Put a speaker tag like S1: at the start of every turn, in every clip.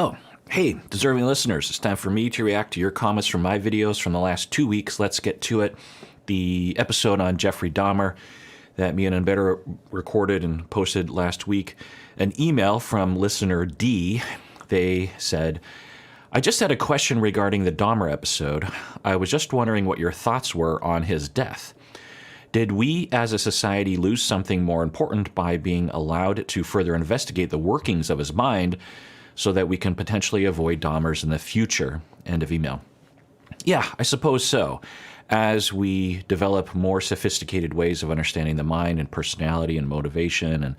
S1: Oh, hey, deserving listeners, it's time for me to react to your comments from my videos from the last 2 weeks. Let's get to it. The episode on Jeffrey Dahmer that me and Unbetter recorded and posted last week. An email from listener D. They said, I just had a question regarding the Dahmer episode. I was just wondering what your thoughts were on his death. Did we as a society lose something more important by being allowed to further investigate the workings of his mind so that we can potentially avoid Dahmers in the future? End of email. Yeah, I suppose so. As we develop more sophisticated ways of understanding the mind and personality and motivation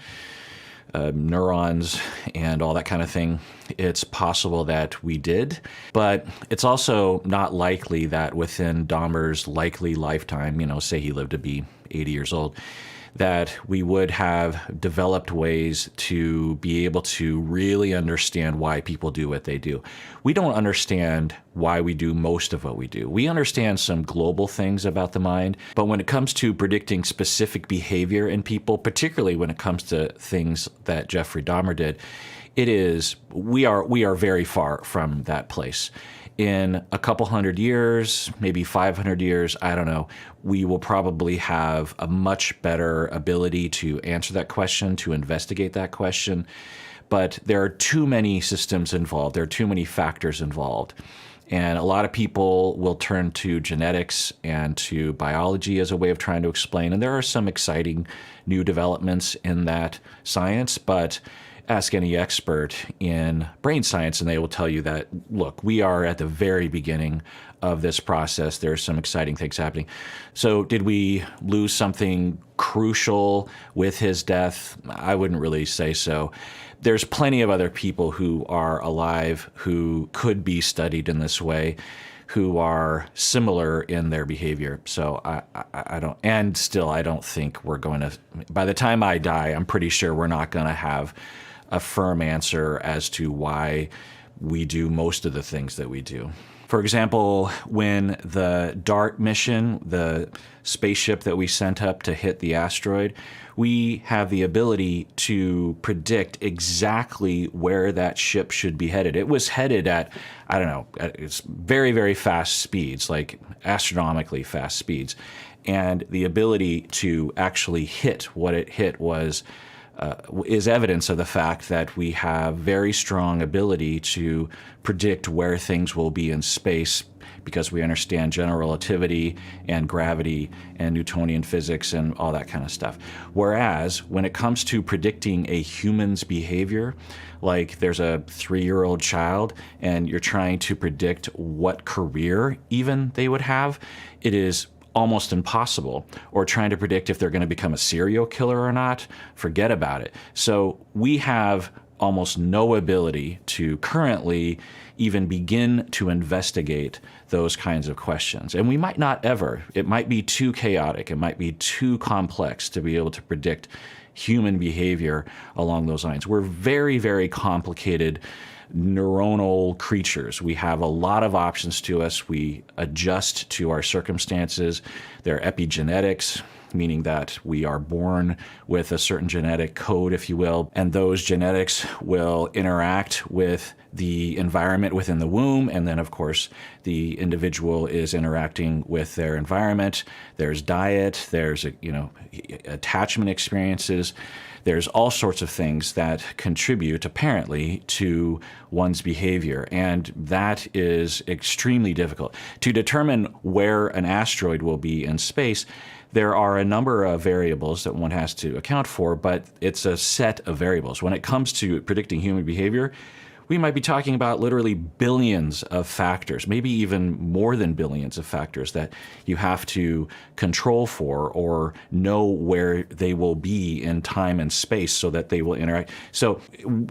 S1: and neurons and all that kind of thing, it's possible that we did. But it's also not likely that within Dahmer's likely lifetime, say he lived to be 80 years old, that we would have developed ways to be able to really understand why people do what they do. We don't understand why we do most of what we do. We understand some global things about the mind, but when it comes to predicting specific behavior in people, particularly when it comes to things that Jeffrey Dahmer did, we are very far from that place. In a couple hundred years, maybe 500 years, I don't know, we will probably have a much better ability to answer that question, to investigate that question. But there are too many systems involved. There are too many factors involved. And a lot of people will turn to genetics and to biology as a way of trying to explain. And there are some exciting new developments in that science, but ask any expert in brain science and they will tell you that, look, we are at the very beginning of this process. There are some exciting things happening. So did we lose something crucial with his death? I wouldn't really say so. There's plenty of other people who are alive who could be studied in this way, who are similar in their behavior. So I don't think we're going to, by the time I die, I'm pretty sure we're not going to have a firm answer as to why we do most of the things that we do. For example, when the DART mission, the spaceship that we sent up to hit the asteroid, we have the ability to predict exactly where that ship should be headed. It was headed at, it's very, very fast speeds, like astronomically fast speeds. And the ability to actually hit what it hit is evidence of the fact that we have very strong ability to predict where things will be in space because we understand general relativity and gravity and Newtonian physics and all that kind of stuff. Whereas when it comes to predicting a human's behavior, like there's a 3-year-old child and you're trying to predict what career even they would have, it is almost impossible. Or trying to predict if they're going to become a serial killer or not, forget about it. So we have almost no ability to currently even begin to investigate those kinds of questions. And we might not ever. It might be too chaotic. It might be too complex to be able to predict human behavior along those lines. We're very, very complicated neuronal creatures. We have a lot of options to us. We adjust to our circumstances. They're epigenetics, meaning that we are born with a certain genetic code, if you will, and those genetics will interact with the environment within the womb, and then of course the individual is interacting with their environment. There's diet, there's attachment experiences. There's all sorts of things that contribute, apparently, to one's behavior, and that is extremely difficult. To determine where an asteroid will be in space, there are a number of variables that one has to account for, but it's a set of variables. When it comes to predicting human behavior, we might be talking about literally billions of factors, maybe even more than billions of factors that you have to control for or know where they will be in time and space so that they will interact. So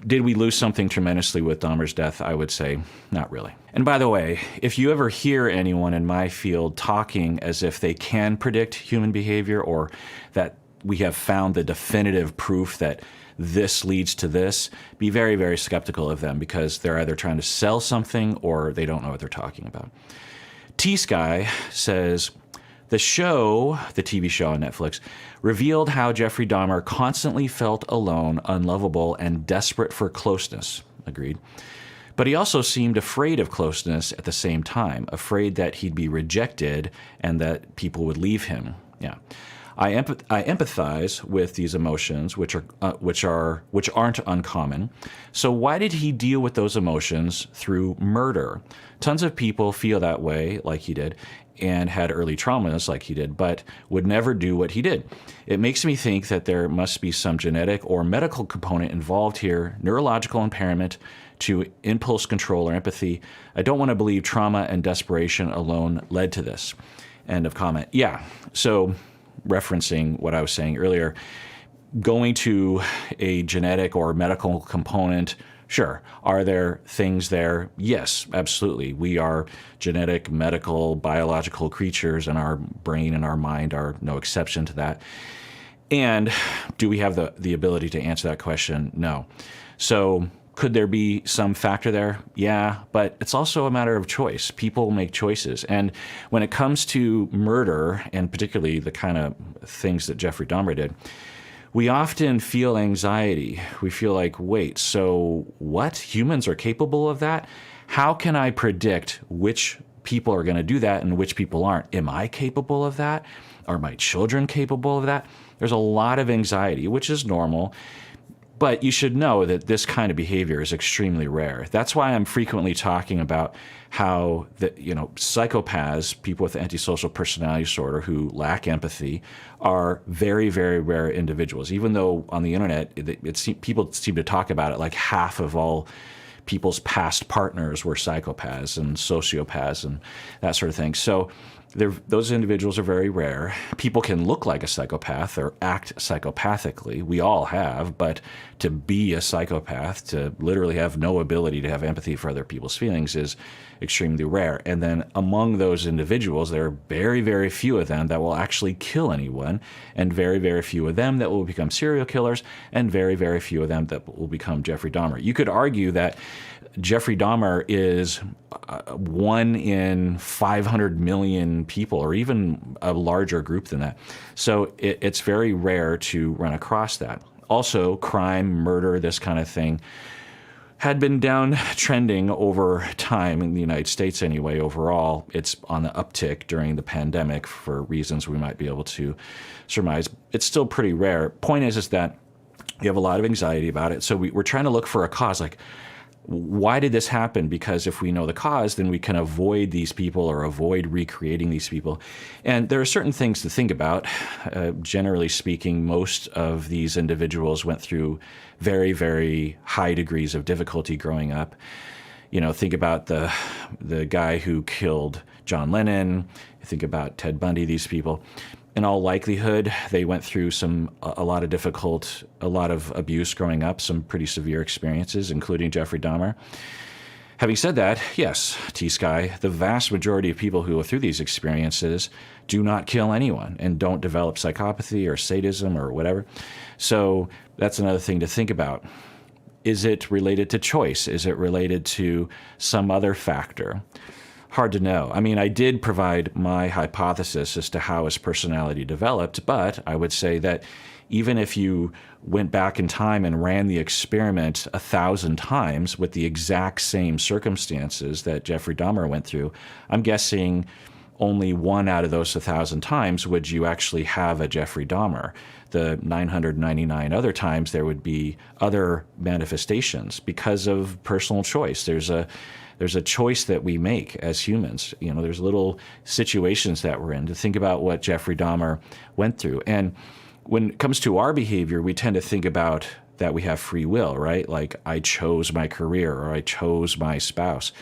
S1: did we lose something tremendously with Dahmer's death? I would say not really. And by the way, if you ever hear anyone in my field talking as if they can predict human behavior or that we have found the definitive proof that this leads to this, be very, very skeptical of them because they're either trying to sell something or they don't know what they're talking about. T-Sky says, the TV show on Netflix, revealed how Jeffrey Dahmer constantly felt alone, unlovable, and desperate for closeness. Agreed. But he also seemed afraid of closeness at the same time, afraid that he'd be rejected and that people would leave him. Yeah. I empathize with these emotions, which aren't uncommon. So why did he deal with those emotions through murder? Tons of people feel that way, like he did, and had early traumas like he did, but would never do what he did. It makes me think that there must be some genetic or medical component involved here, neurological impairment to impulse control or empathy. I don't want to believe trauma and desperation alone led to this. End of comment. Yeah. So referencing what I was saying earlier, going to a genetic or medical component, sure. Are there things there? Yes, absolutely. We are genetic, medical, biological creatures, and our brain and our mind are no exception to that. And do we have the ability to answer that question? No. So could there be some factor there? Yeah, but it's also a matter of choice. People make choices. And when it comes to murder, and particularly the kind of things that Jeffrey Dahmer did, we often feel anxiety. We feel like, wait, so what? Humans are capable of that? How can I predict which people are going to do that and which people aren't? Am I capable of that? Are my children capable of that? There's a lot of anxiety, which is normal. But you should know that this kind of behavior is extremely rare. That's why I'm frequently talking about how psychopaths, people with antisocial personality disorder who lack empathy, are very, very rare individuals. Even though on the internet, people seem to talk about it like half of all people's past partners were psychopaths and sociopaths and that sort of thing. So those individuals are very rare. People can look like a psychopath or act psychopathically. We all have, but to be a psychopath, to literally have no ability to have empathy for other people's feelings is extremely rare. And then among those individuals, there are very, very few of them that will actually kill anyone, and very, very few of them that will become serial killers, and very, very few of them that will become Jeffrey Dahmer. You could argue that Jeffrey Dahmer is 1 in 500 million people, or even a larger group than that. So it's very rare to run across that. Also, crime, murder, this kind of thing had been downtrending over time in the United States anyway. Overall, it's on the uptick during the pandemic for reasons we might be able to surmise. It's still pretty rare. Point is that you have a lot of anxiety about it. So we're trying to look for a cause, like, why did this happen? Because if we know the cause, then we can avoid these people or avoid recreating these people. And there are certain things to think about. Generally speaking, most of these individuals went through very, very high degrees of difficulty growing up. Think about the guy who killed John Lennon. Think about Ted Bundy, these people. In all likelihood, they went through a lot of abuse growing up, some pretty severe experiences, including Jeffrey Dahmer. Having said that, yes, T-Sky, the vast majority of people who go through these experiences do not kill anyone and don't develop psychopathy or sadism or whatever. So that's another thing to think about. Is it related to choice? Is it related to some other factor? Hard to know. I mean, I did provide my hypothesis as to how his personality developed, but I would say that even if you went back in time and ran the experiment 1,000 times with the exact same circumstances that Jeffrey Dahmer went through, I'm guessing only 1 out of those 1,000 times would you actually have a Jeffrey Dahmer. The 999 other times there would be other manifestations because of personal choice. There's a choice that we make as humans. There's little situations that we're in to think about what Jeffrey Dahmer went through. And when it comes to our behavior, we tend to think about that we have free will, right? Like, I chose my career or I chose my spouse.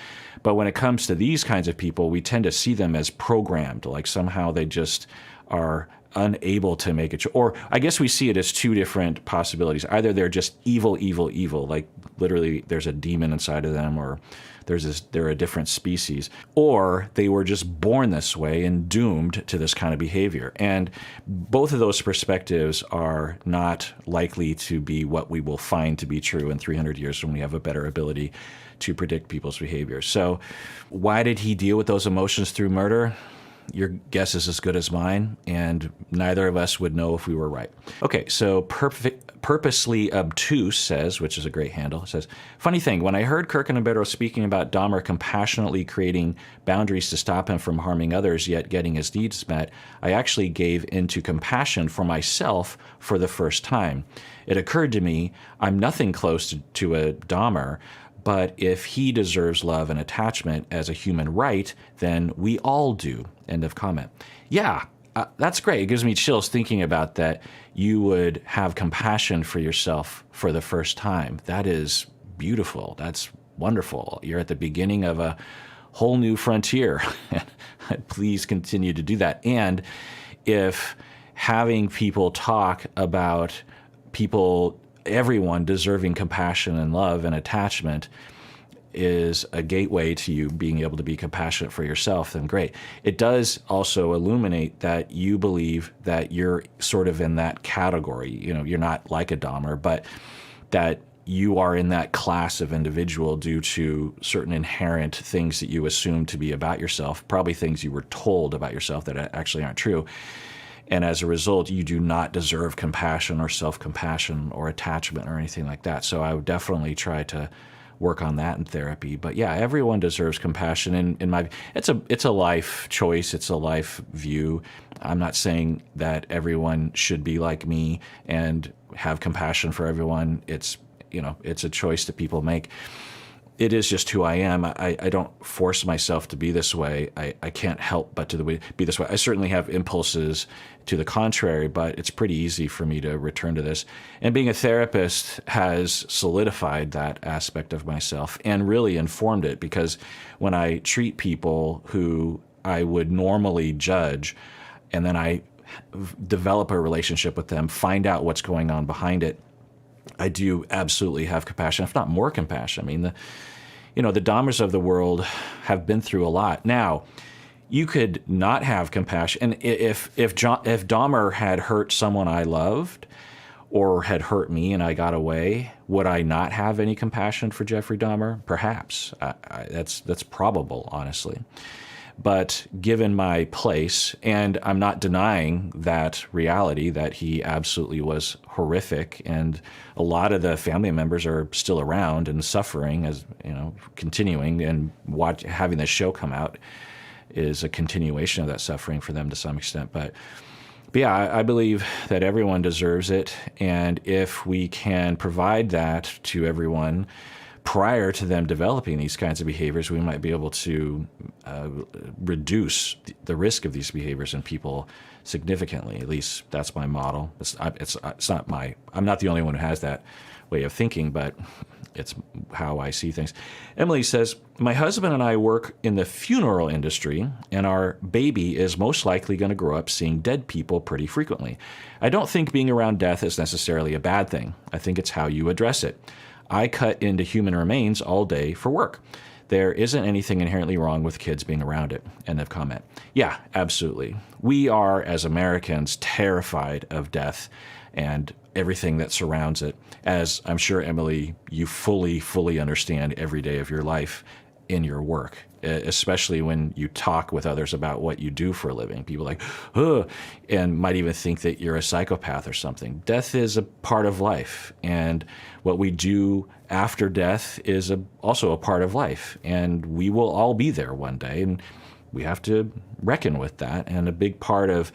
S1: But when it comes to these kinds of people, we tend to see them as programmed, like somehow they just are unable to make a choice. Or I guess we see it as two different possibilities. Either they're just evil, evil, evil, like literally there's a demon inside of them, or they're a different species, or they were just born this way and doomed to this kind of behavior. And both of those perspectives are not likely to be what we will find to be true in 300 years when we have a better ability to predict people's behavior. So why did he deal with those emotions through murder? your guess is as good as mine, and neither of us would know if we were right. Okay, so Purposely Obtuse says, which is a great handle, says, funny thing, when I heard Kirk and Umberto speaking about Dahmer compassionately creating boundaries to stop him from harming others, yet getting his needs met, I actually gave into compassion for myself for the first time. It occurred to me, I'm nothing close to a Dahmer, but if he deserves love and attachment as a human right, then we all do. End of comment. Yeah, that's great. It gives me chills thinking about that. You would have compassion for yourself for the first time. That is beautiful. That's wonderful. You're at the beginning of a whole new frontier. Please continue to do that. And if having people talk about everyone deserving compassion and love and attachment is a gateway to you being able to be compassionate for yourself, then great. It does also illuminate that you believe that you're sort of in that category. You know, you're not like a Dahmer, but that you are in that class of individual due to certain inherent things that you assume to be about yourself, probably things you were told about yourself that actually aren't true. And as a result, you do not deserve compassion or self-compassion or attachment or anything like that. So I would definitely try to work on that in therapy. But yeah, everyone deserves compassion. It's a life choice. It's a life view. I'm not saying that everyone should be like me and have compassion for everyone. It's a choice that people make. It is just who I am. I don't force myself to be this way. I can't help but to be this way. I certainly have impulses to the contrary, but it's pretty easy for me to return to this. And being a therapist has solidified that aspect of myself and really informed it, because when I treat people who I would normally judge, and then I develop a relationship with them, find out what's going on behind it, I do absolutely have compassion, if not more compassion. I mean, the Dahmers of the world have been through a lot. Now, you could not have compassion. And if Dahmer had hurt someone I loved or had hurt me and I got away, would I not have any compassion for Jeffrey Dahmer? Perhaps. That's probable, honestly. But given my place, and I'm not denying that reality, that he absolutely was horrific, and a lot of the family members are still around and suffering, as continuing, and having this show come out is a continuation of that suffering for them to some extent. But yeah, I believe that everyone deserves it, and if we can provide that to everyone prior to them developing these kinds of behaviors, we might be able to reduce the risk of these behaviors in people significantly. At least that's my model. I'm not the only one who has that way of thinking, but it's how I see things. Emily says, my husband and I work in the funeral industry, and our baby is most likely going to grow up seeing dead people pretty frequently. I don't think being around death is necessarily a bad thing. I think it's how you address it. I cut into human remains all day for work. There isn't anything inherently wrong with kids being around it. End of comment. Yeah, absolutely. We are, as Americans, terrified of death and everything that surrounds it, as I'm sure, Emily, you fully understand every day of your life in your work, especially when you talk with others about what you do for a living. People are like, ugh, and might even think that you're a psychopath or something. Death is a part of life, and what we do after death is also a part of life, and we will all be there one day, and we have to reckon with that. And a big part of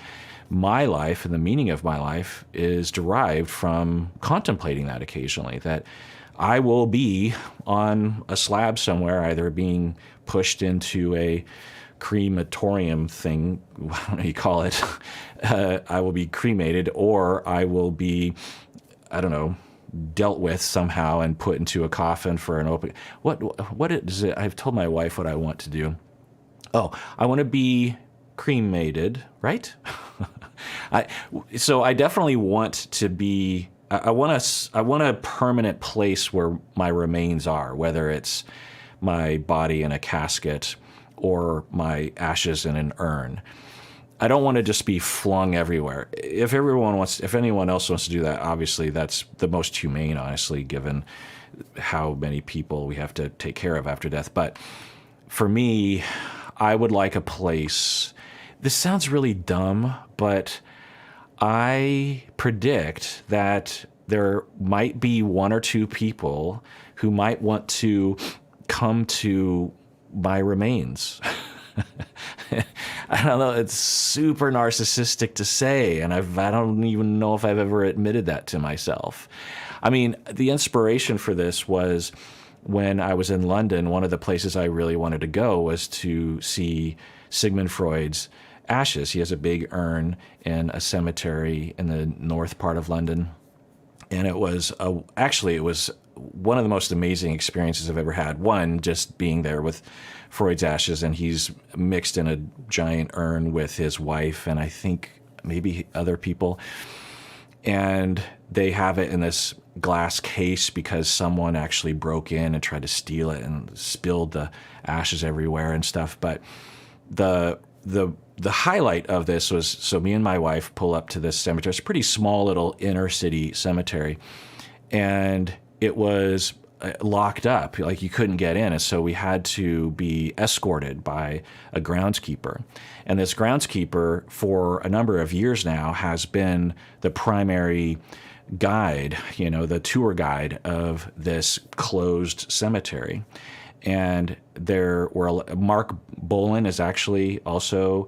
S1: my life and the meaning of my life is derived from contemplating that occasionally, that I will be on a slab somewhere, either being pushed into a crematorium thing, what do you call it? I will be cremated, or I will be, dealt with somehow and put into a coffin for an open. What is it? I've told my wife what I want to do. Oh, I want to be cremated, right? So I definitely want to be. I want a permanent place where my remains are, whether it's my body in a casket or my ashes in an urn. I don't want to just be flung everywhere. If anyone else wants to do that, obviously that's the most humane, honestly, given how many people we have to take care of after death. But for me, I would like a place this sounds really dumb, but I predict that there might be one or two people who might want to come to my remains. I don't know. It's super narcissistic to say, and I don't even know if I've ever admitted that to myself. I mean, the inspiration for this was when I was in London. One of the places I really wanted to go was to see Sigmund Freud's ashes. He has a big urn in a cemetery in the north part of London. And it was actually it was one of the most amazing experiences I've ever had. One, just being there with Freud's ashes, and he's mixed in a giant urn with his wife and I think maybe other people. And they have it in this glass case because someone actually broke in and tried to steal it and spilled the ashes everywhere and stuff. But the highlight of this was, so me and my wife pull up to this cemetery. It's a pretty small little inner city cemetery, and it was locked up. Like, you couldn't get in, and so we had to be escorted by a groundskeeper. And this groundskeeper, for a number of years now, has been the primary guide, the tour guide of this closed cemetery. And Mark Bolan is actually also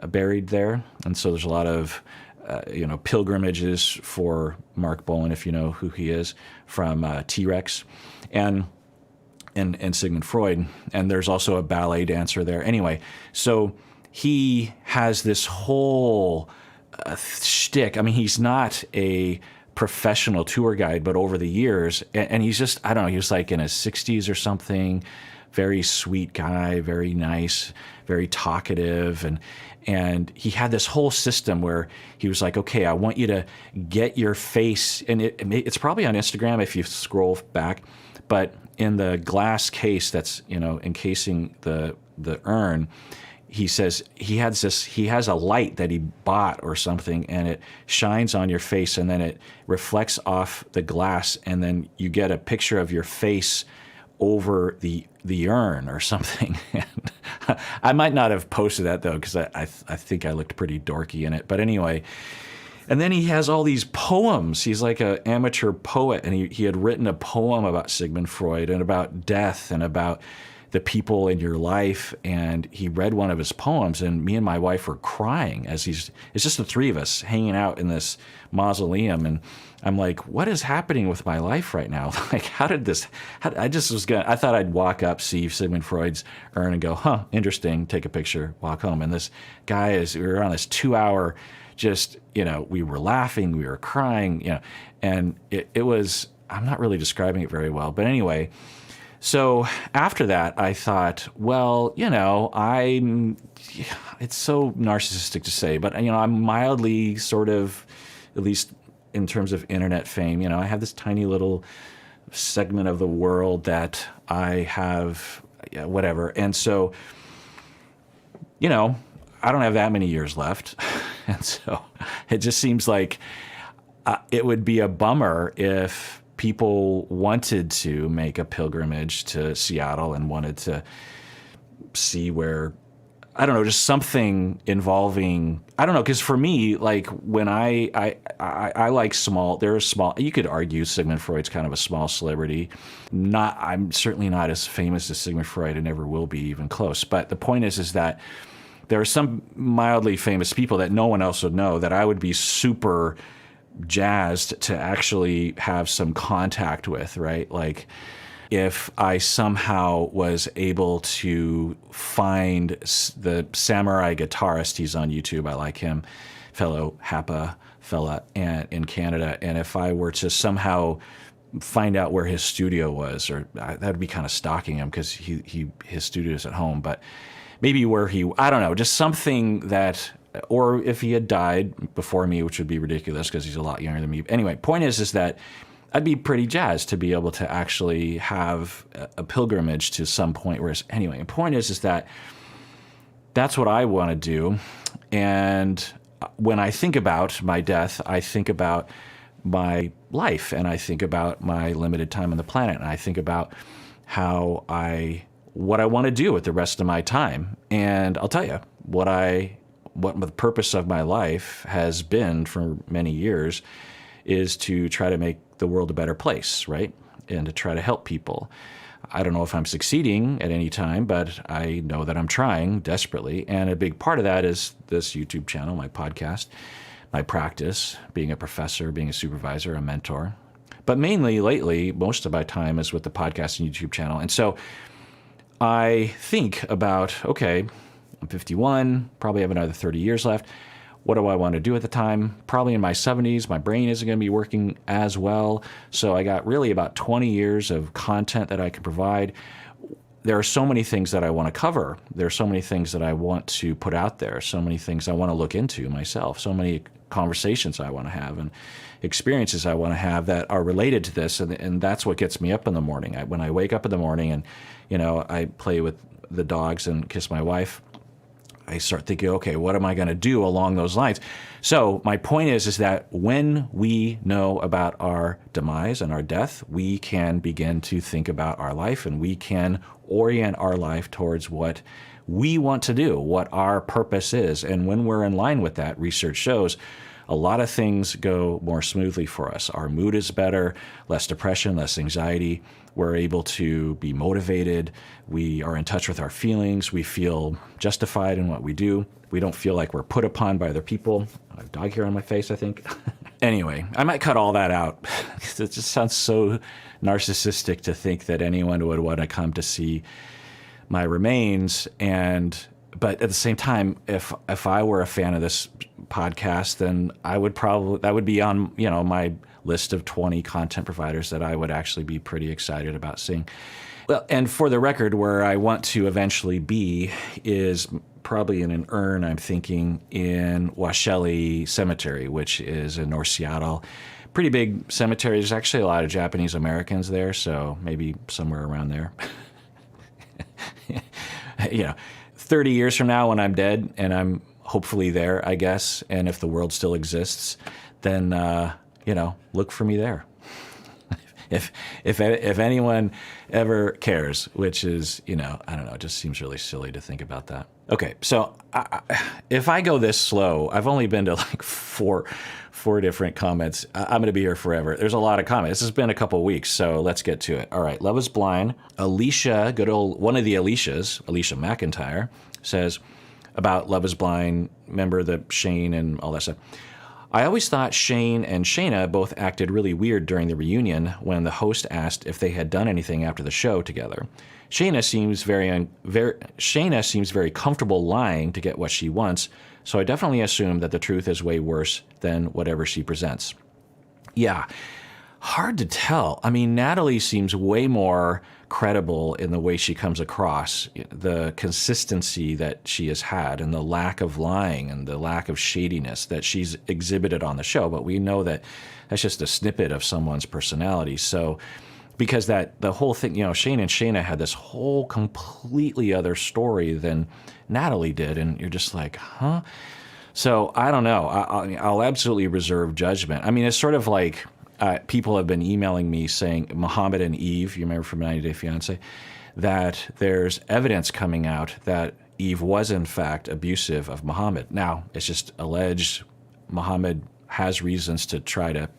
S1: buried there, and so there's a lot of pilgrimages for Mark Bolan, if you know who he is, from T-Rex and Sigmund Freud. And there's also a ballet dancer there. Anyway, so he has this whole shtick. I mean, he's not a professional tour guide, but over the years, and he's just, I don't know, he was like in his 60s or something, very sweet guy, very nice, very talkative, and he had this whole system where he was like, okay, I want you to get your face, and it's probably on Instagram if you scroll back, but in the glass case that's encasing the urn, he says he has a light that he bought or something, and it shines on your face, and then it reflects off the glass, and then you get a picture of your face over the urn or something. I might not have posted that though, because I think I looked pretty dorky in it. But anyway, and then he has all these poems. He's like an amateur poet, and he had written a poem about Sigmund Freud and about death and about the people in your life, and he read one of his poems, and me and my wife were crying as it's just the three of us hanging out in this mausoleum, and I'm like, what is happening with my life right now? Like, I thought I'd walk up, see Sigmund Freud's urn and go, huh, interesting, take a picture, walk home. And this guy we were on this 2-hour, just, we were laughing, we were crying, and it was, I'm not really describing it very well, but anyway. So after that, I thought, well, it's so narcissistic to say, but, I'm mildly sort of, at least in terms of internet fame, I have this tiny little segment of the world that I have, whatever. And so, I don't have that many years left. And so it just seems like it would be a bummer if people wanted to make a pilgrimage to Seattle and wanted to see where, I don't know, just something involving, I don't know, because for me, like, when I like you could argue Sigmund Freud's kind of a small celebrity. I'm certainly not as famous as Sigmund Freud and never will be, even close. But the point is that there are some mildly famous people that no one else would know that I would be super jazzed to actually have some contact with, right? Like, if I somehow was able to find the samurai guitarist, he's on YouTube, I like him, fellow Hapa fella in Canada, and if I were to somehow find out where his studio was, or that would be kind of stalking him because his studio is at home, but maybe I don't know, just something that, or if he had died before me, which would be ridiculous because he's a lot younger than me. Anyway, point is that I'd be pretty jazzed to be able to actually have a pilgrimage to some point. Anyway, the point is that that's what I want to do. And when I think about my death, I think about my life, and I think about my limited time on the planet, and I think about what I want to do with the rest of my time. And I'll tell you, what I what the purpose of my life has been for many years is to try to make the world a better place, right? And to try to help people. I don't know if I'm succeeding at any time, but I know that I'm trying desperately. And a big part of that is this YouTube channel, my podcast, my practice, being a professor, being a supervisor, a mentor. But mainly lately, most of my time is with the podcast and YouTube channel. And so I think about, okay, I'm 51, probably have another 30 years left. What do I want to do at the time? Probably in my 70s. My brain isn't going to be working as well. So I got really about 20 years of content that I can provide. There are so many things that I want to cover. There are so many things that I want to put out there. So many things I want to look into myself. So many conversations I want to have and experiences I want to have that are related to this. And that's what gets me up in the morning. When I wake up in the morning and, I play with the dogs and kiss my wife, I start thinking, okay, what am I going to do along those lines? So my point is that when we know about our demise and our death, we can begin to think about our life, and we can orient our life towards what we want to do, what our purpose is. And when we're in line with that, research shows a lot of things go more smoothly for us. Our mood is better, less depression, less anxiety. We're able to be motivated. We are in touch with our feelings. We feel justified in what we do. We don't feel like we're put upon by other people. I have dog hair on my face, I think. Anyway, I might cut all that out. It just sounds so narcissistic to think that anyone would want to come to see my remains. But at the same time, if I were a fan of this podcast, then that would be on my list of 20 content providers that I would actually be pretty excited about seeing. Well, and for the record, where I want to eventually be is probably in an urn, I'm thinking, in Washelli Cemetery, which is in North Seattle. Pretty big cemetery. There's actually a lot of Japanese Americans there, so maybe somewhere around there. 30 years from now when I'm dead and I'm hopefully there, I guess, and if the world still exists, then, look for me there. If anyone ever cares, which is, I don't know, it just seems really silly to think about that. Okay, so if I go this slow, I've only been to like four different comments. I'm going to be here forever. There's a lot of comments. This has been a couple of weeks, so let's get to it. All right, Love is Blind. Alicia, good old, one of the Alicias, Alicia McIntyre, says about Love is Blind, remember the Shane and all that stuff. I always thought Shane and Shayna both acted really weird during the reunion when the host asked if they had done anything after the show together. Shayna seems very comfortable lying to get what she wants, so I definitely assume that the truth is way worse than whatever she presents. Yeah, hard to tell. I mean, Natalie seems way more credible in the way she comes across, the consistency that she has had and the lack of lying and the lack of shadiness that she's exhibited on the show. But we know that that's just a snippet of someone's personality. So because the whole thing, Shane and Shayna had this whole completely other story than Natalie did. And you're just like, huh? So I don't know. I'll absolutely reserve judgment. I mean, it's sort of like, people have been emailing me saying Muhammad and Eve, you remember from 90 Day Fiancé, that there's evidence coming out that Eve was in fact abusive of Muhammad. Now, it's just alleged. Muhammad has reasons to try to,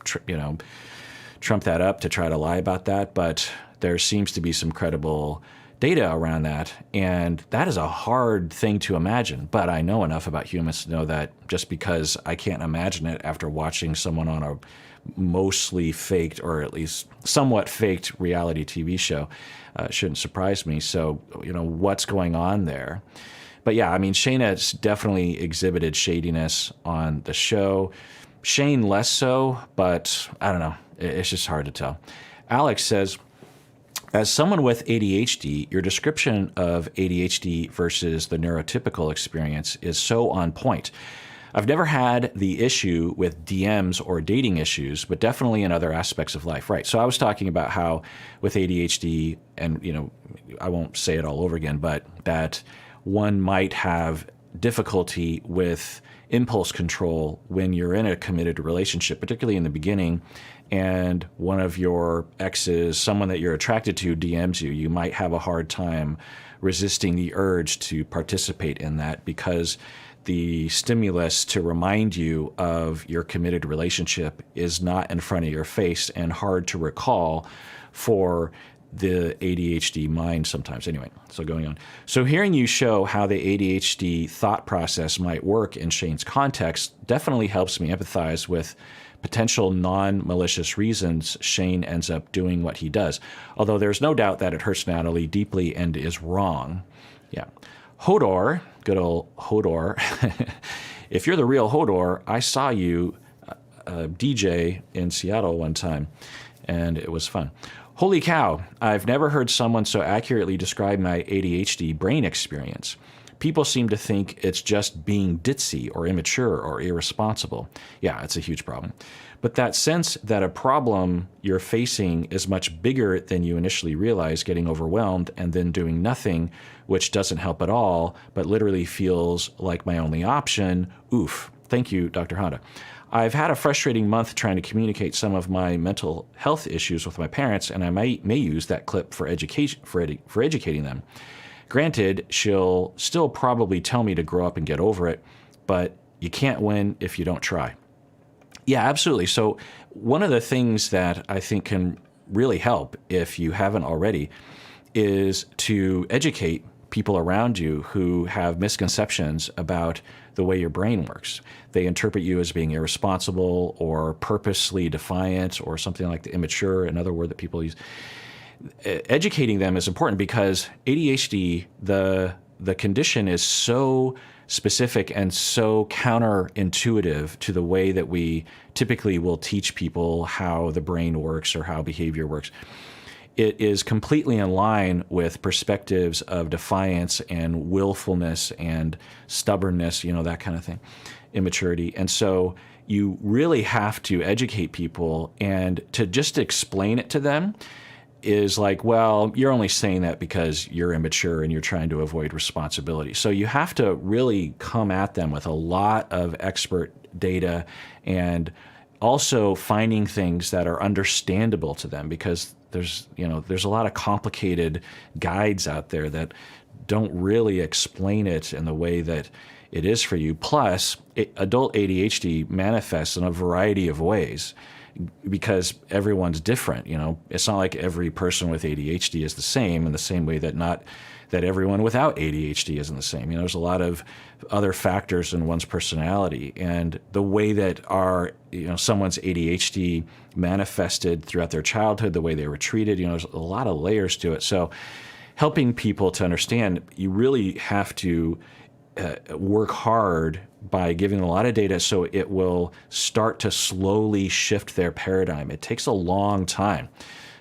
S1: trump that up, to try to lie about that, but there seems to be some credible data around that, and that is a hard thing to imagine. But I know enough about humans to know that just because I can't imagine it after watching someone on a mostly faked, or at least somewhat faked, reality TV show shouldn't surprise me. So, what's going on there? But yeah, I mean, Shayna's definitely exhibited shadiness on the show. Shane less so, but I don't know. It's just hard to tell. Alex says, as someone with ADHD, your description of ADHD versus the neurotypical experience is so on point. I've never had the issue with DMs or dating issues, but definitely in other aspects of life. Right. So I was talking about how with ADHD, and, I won't say it all over again, but that one might have difficulty with impulse control when you're in a committed relationship, particularly in the beginning, and one of your exes, someone that you're attracted to, DMs you. You might have a hard time resisting the urge to participate in that because the stimulus to remind you of your committed relationship is not in front of your face and hard to recall for the ADHD mind sometimes. Anyway, so going on. So hearing you show how the ADHD thought process might work in Shane's context definitely helps me empathize with potential non-malicious reasons Shane ends up doing what he does. Although there's no doubt that it hurts Natalie deeply and is wrong. Yeah. Hodor, good old Hodor. If you're the real Hodor, I saw you DJ in Seattle one time, and it was fun. Holy cow, I've never heard someone so accurately describe my ADHD brain experience. People seem to think it's just being ditzy or immature or irresponsible. Yeah, it's a huge problem. But that sense that a problem you're facing is much bigger than you initially realize, getting overwhelmed and then doing nothing, which doesn't help at all, but literally feels like my only option. Oof. Thank you, Dr. Honda. I've had a frustrating month trying to communicate some of my mental health issues with my parents, and I may use that clip for educating them. Granted, she'll still probably tell me to grow up and get over it, but you can't win if you don't try. Yeah, absolutely. So one of the things that I think can really help, if you haven't already, is to educate people around you who have misconceptions about the way your brain works. They interpret you as being irresponsible or purposely defiant or something like the immature, another word that people use. Educating them is important because ADHD, the condition is so specific and so counterintuitive to the way that we typically will teach people how the brain works or how behavior works. It is completely in line with perspectives of defiance and willfulness and stubbornness, that kind of thing, immaturity. And so you really have to educate people, and to just explain it to them is like, well, you're only saying that because you're immature and you're trying to avoid responsibility. So you have to really come at them with a lot of expert data and also finding things that are understandable to them, because there's a lot of complicated guides out there that don't really explain it in the way that it is for you. Plus, adult ADHD manifests in a variety of ways because everyone's different. It's not like every person with ADHD is the same, in the same way that everyone without ADHD isn't the same. There's a lot of other factors in one's personality, and the way that someone's ADHD manifested throughout their childhood, the way they were treated, there's a lot of layers to it. So helping people to understand, you really have to work hard by giving a lot of data so it will start to slowly shift their paradigm. It takes a long time,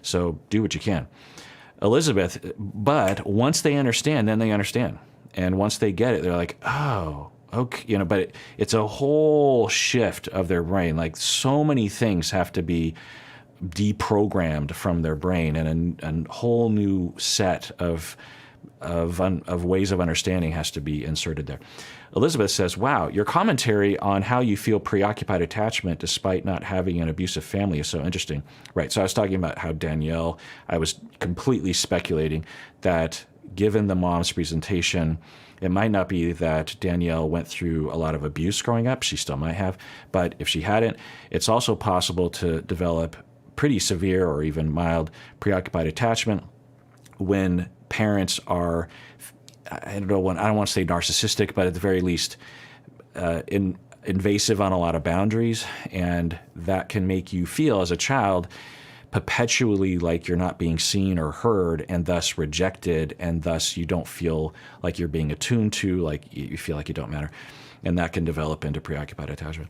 S1: so do what you can. Elizabeth, but once they understand, then they understand. And once they get it, they're like, oh, okay, but it's a whole shift of their brain. Like, so many things have to be deprogrammed from their brain, and a whole new set of ways of understanding has to be inserted there. Elizabeth says, wow, your commentary on how you feel preoccupied attachment despite not having an abusive family is so interesting. Right, so I was talking about how Danielle, I was completely speculating that given the mom's presentation, it might not be that Danielle went through a lot of abuse growing up. She still might have, but if she hadn't, it's also possible to develop pretty severe or even mild preoccupied attachment when parents are, I don't want to say narcissistic, but at the very least invasive on a lot of boundaries, and that can make you feel as a child perpetually like you're not being seen or heard, and thus rejected, and thus you don't feel like you're being attuned to, like you feel like you don't matter, and that can develop into preoccupied attachment.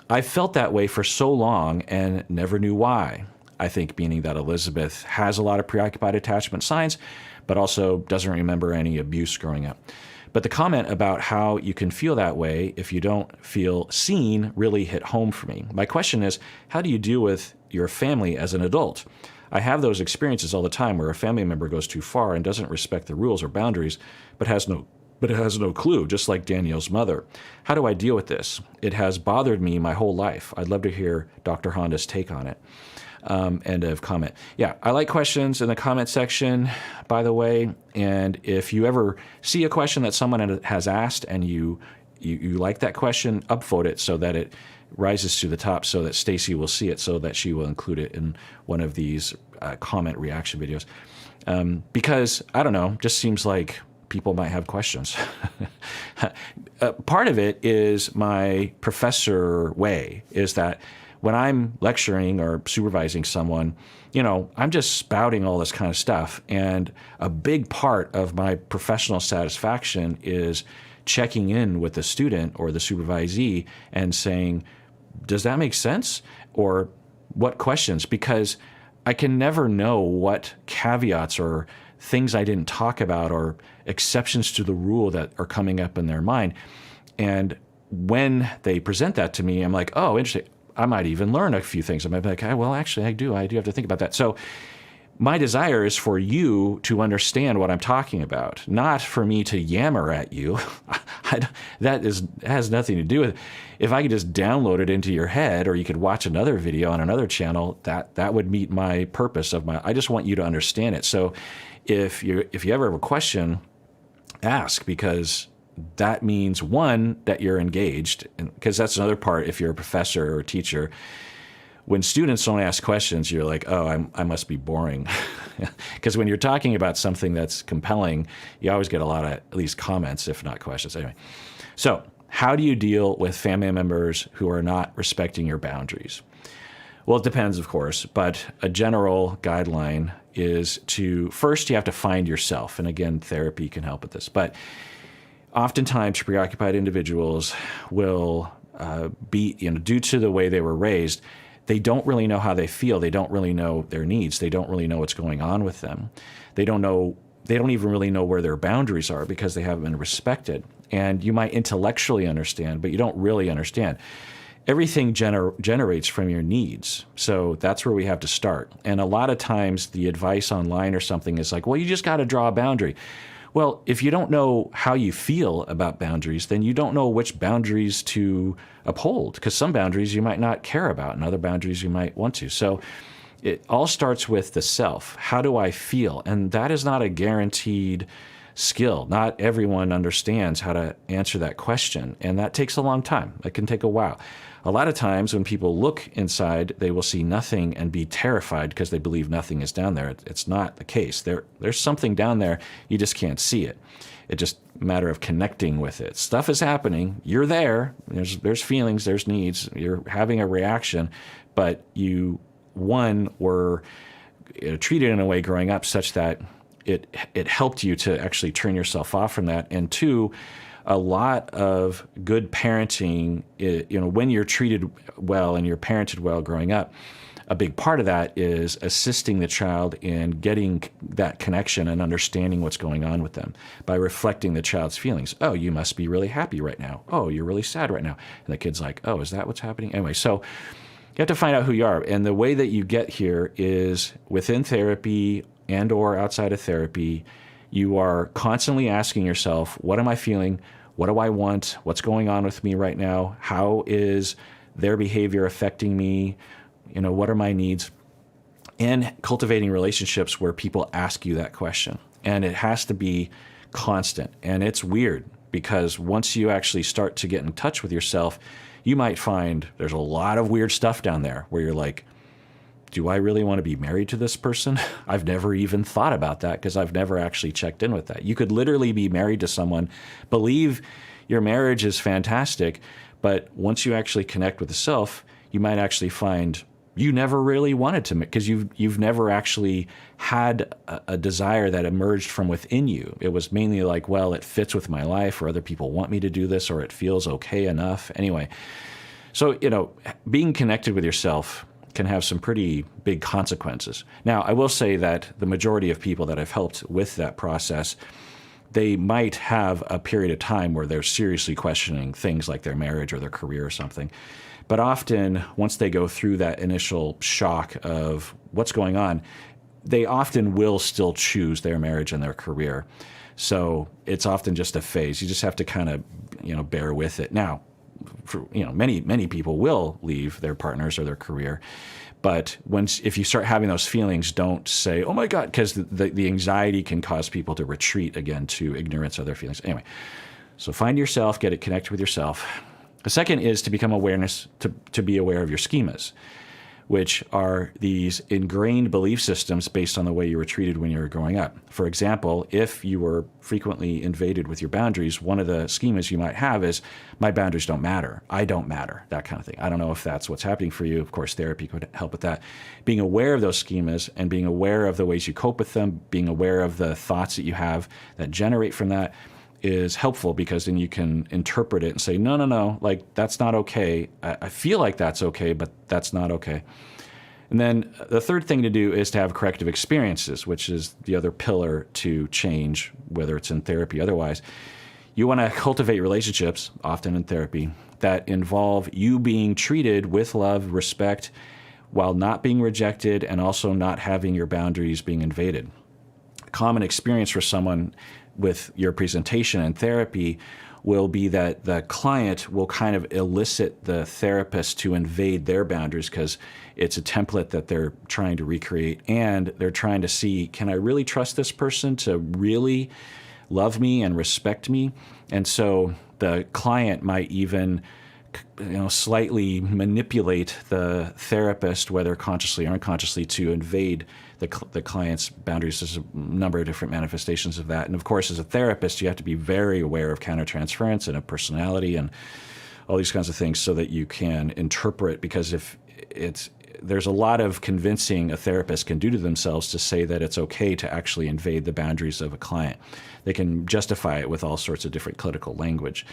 S1: I felt that way for so long and never knew why. I think meaning that Elizabeth has a lot of preoccupied attachment signs, but also doesn't remember any abuse growing up. But the comment about how you can feel that way if you don't feel seen really hit home for me. My question is, how do you deal with your family as an adult? I have those experiences all the time where a family member goes too far and doesn't respect the rules or boundaries, but has no clue, just like Danielle's mother. How do I deal with this? It has bothered me my whole life. I'd love to hear Dr. Honda's take on it. End of comment. Yeah, I like questions in the comment section, by the way. And if you ever see a question that someone has asked and you like that question, upvote it so that it rises to the top so that Stacy will see it, so that she will include it in one of these comment reaction videos. Because, I don't know, just seems like people might have questions. Part of it is my professor way, is that when I'm lecturing or supervising someone, I'm just spouting all this kind of stuff. And a big part of my professional satisfaction is checking in with the student or the supervisee and saying, does that make sense? Or what questions? Because I can never know what caveats or things I didn't talk about or exceptions to the rule that are coming up in their mind. And when they present that to me, I'm like, oh, interesting. I might even learn a few things. I might be like, well, actually, I do have to think about that. So my desire is for you to understand what I'm talking about, not for me to yammer at you. That has nothing to do with it. If I could just download it into your head, or you could watch another video on another channel, that would meet my purpose I just want you to understand it. So if you ever have a question, ask, because that means, one, that you're engaged, because that's another part. If you're a professor or a teacher, when students don't ask questions, you're like, oh, I must be boring. Because when you're talking about something that's compelling, you always get a lot of at least comments, if not questions. Anyway, so how do you deal with family members who are not respecting your boundaries? Well, it depends, of course, but a general guideline is first you have to find yourself. And again, therapy can help with this. But oftentimes preoccupied individuals will be, due to the way they were raised, they don't really know how they feel. They don't really know their needs. They don't really know what's going on with them. They don't even really know where their boundaries are because they haven't been respected. And you might intellectually understand, but you don't really understand. Everything generates from your needs. So that's where we have to start. And a lot of times the advice online or something is like, well, you just got to draw a boundary. Well, if you don't know how you feel about boundaries, then you don't know which boundaries to uphold, because some boundaries you might not care about and other boundaries you might want to. So it all starts with the self. How do I feel? And that is not a guaranteed skill. Not everyone understands how to answer that question, and that takes a long time. It can take a while. A lot of times when people look inside, they will see nothing and be terrified because they believe nothing is down there. It's not the case. There's something down there. You just can't see it. It's just a matter of connecting with it. Stuff is happening. You're there. There's feelings. There's needs. You're having a reaction, but you, one, were treated in a way growing up such that it helped you to actually turn yourself off from that. And two, a lot of good parenting, when you're treated well and you're parented well growing up, a big part of that is assisting the child in getting that connection and understanding what's going on with them by reflecting the child's feelings. Oh, you must be really happy right now. Oh, you're really sad right now. And the kid's like, oh, is that what's happening? Anyway, so you have to find out who you are. And the way that you get here is within therapy and or outside of therapy. You are constantly asking yourself, what am I feeling? What do I want? What's going on with me right now? How is their behavior affecting me? What are my needs? And cultivating relationships where people ask you that question. And it has to be constant. And it's weird because once you actually start to get in touch with yourself, you might find there's a lot of weird stuff down there where you're like, do I really want to be married to this person? I've never even thought about that because I've never actually checked in with that. You could literally be married to someone, believe your marriage is fantastic, but once you actually connect with the self, you might actually find you never really wanted to, because you've never actually had a desire that emerged from within you. It was mainly like, well, it fits with my life, or other people want me to do this, or it feels okay enough. Anyway, so, being connected with yourself can have some pretty big consequences. Now, I will say that the majority of people that I've helped with that process, they might have a period of time where they're seriously questioning things like their marriage or their career or something. But often, once they go through that initial shock of what's going on, they often will still choose their marriage and their career. So it's often just a phase. You just have to kind of, bear with it. Now, many people will leave their partners or their career, But if you start having those feelings, don't say, oh my God, because the anxiety can cause people to retreat again to ignorance of their feelings. Anyway, so find yourself, get it connected with yourself. The second is to become awareness, to be aware of your schemas, which are these ingrained belief systems based on the way you were treated when you were growing up. For example, if you were frequently invaded with your boundaries, one of the schemas you might have is, my boundaries don't matter, I don't matter, that kind of thing. I don't know if that's what's happening for you. Of course, therapy could help with that. Being aware of those schemas and being aware of the ways you cope with them, being aware of the thoughts that you have that generate from that is helpful, because then you can interpret it and say, no, like that's not okay. I feel like that's okay, but that's not okay. And then the third thing to do is to have corrective experiences, which is the other pillar to change, whether it's in therapy or otherwise. You want to cultivate relationships, often in therapy, that involve you being treated with love, respect, while not being rejected and also not having your boundaries being invaded. A common experience for someone with your presentation in therapy will be that the client will kind of elicit the therapist to invade their boundaries because it's a template that they're trying to recreate, and they're trying to see, can I really trust this person to really love me and respect me? And so the client might even slightly manipulate the therapist, whether consciously or unconsciously, to invade the client's boundaries. There's a number of different manifestations of that. And of course, as a therapist, you have to be very aware of countertransference and of personality and all these kinds of things so that you can interpret, because there's a lot of convincing a therapist can do to themselves to say that it's okay to actually invade the boundaries of a client. They can justify it with all sorts of different clinical language.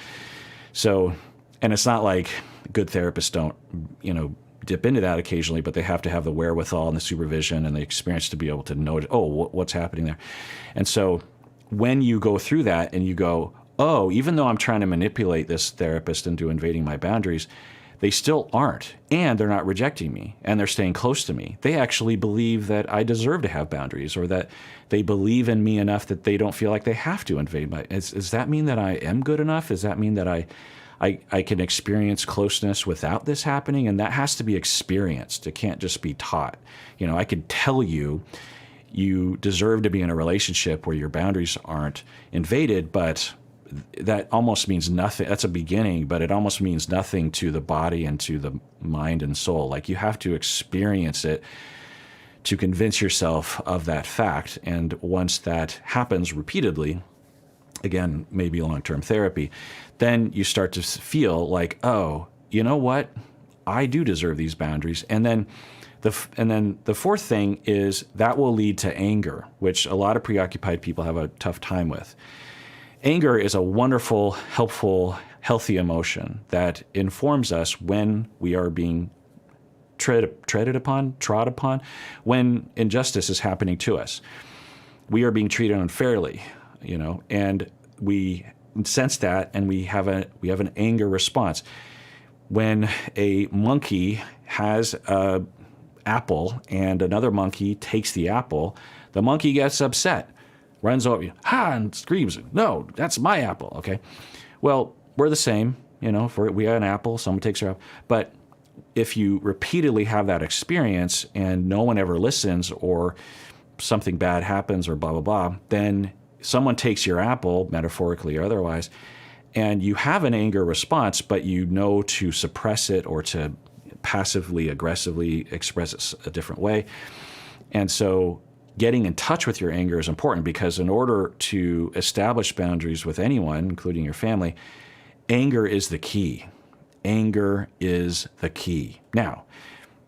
S1: So, and it's not like good therapists don't, dip into that occasionally, but they have to have the wherewithal and the supervision and the experience to be able to know, what's happening there. And so when you go through that and you go, oh, even though I'm trying to manipulate this therapist into invading my boundaries, they still aren't, and they're not rejecting me, and they're staying close to me. They actually believe that I deserve to have boundaries, or that they believe in me enough that they don't feel like they have to invade my. Does that mean that I am good enough? Does that mean that I can experience closeness without this happening? And that has to be experienced. It can't just be taught. I could tell you deserve to be in a relationship where your boundaries aren't invaded, but that almost means nothing. That's a beginning, but it almost means nothing to the body and to the mind and soul. Like, you have to experience it to convince yourself of that fact. And once that happens repeatedly, again, maybe long-term therapy, then you start to feel like, oh, you know what? I do deserve these boundaries. And then the fourth thing is that will lead to anger, which a lot of preoccupied people have a tough time with. Anger is a wonderful, helpful, healthy emotion that informs us when we are being trod upon, when injustice is happening to us. We are being treated unfairly, and we sense that, and we have an anger response. When a monkey has an apple and another monkey takes the apple, the monkey gets upset, runs over, and screams, "No, that's my apple." Okay, well, we're the same, if we have an apple, someone takes our apple. But if you repeatedly have that experience and no one ever listens, or something bad happens, or blah, blah, blah, then someone takes your apple, metaphorically or otherwise, and you have an anger response, but you know to suppress it or to passively, aggressively express it a different way. And so getting in touch with your anger is important, because in order to establish boundaries with anyone, including your family, anger is the key. Anger is the key. Now,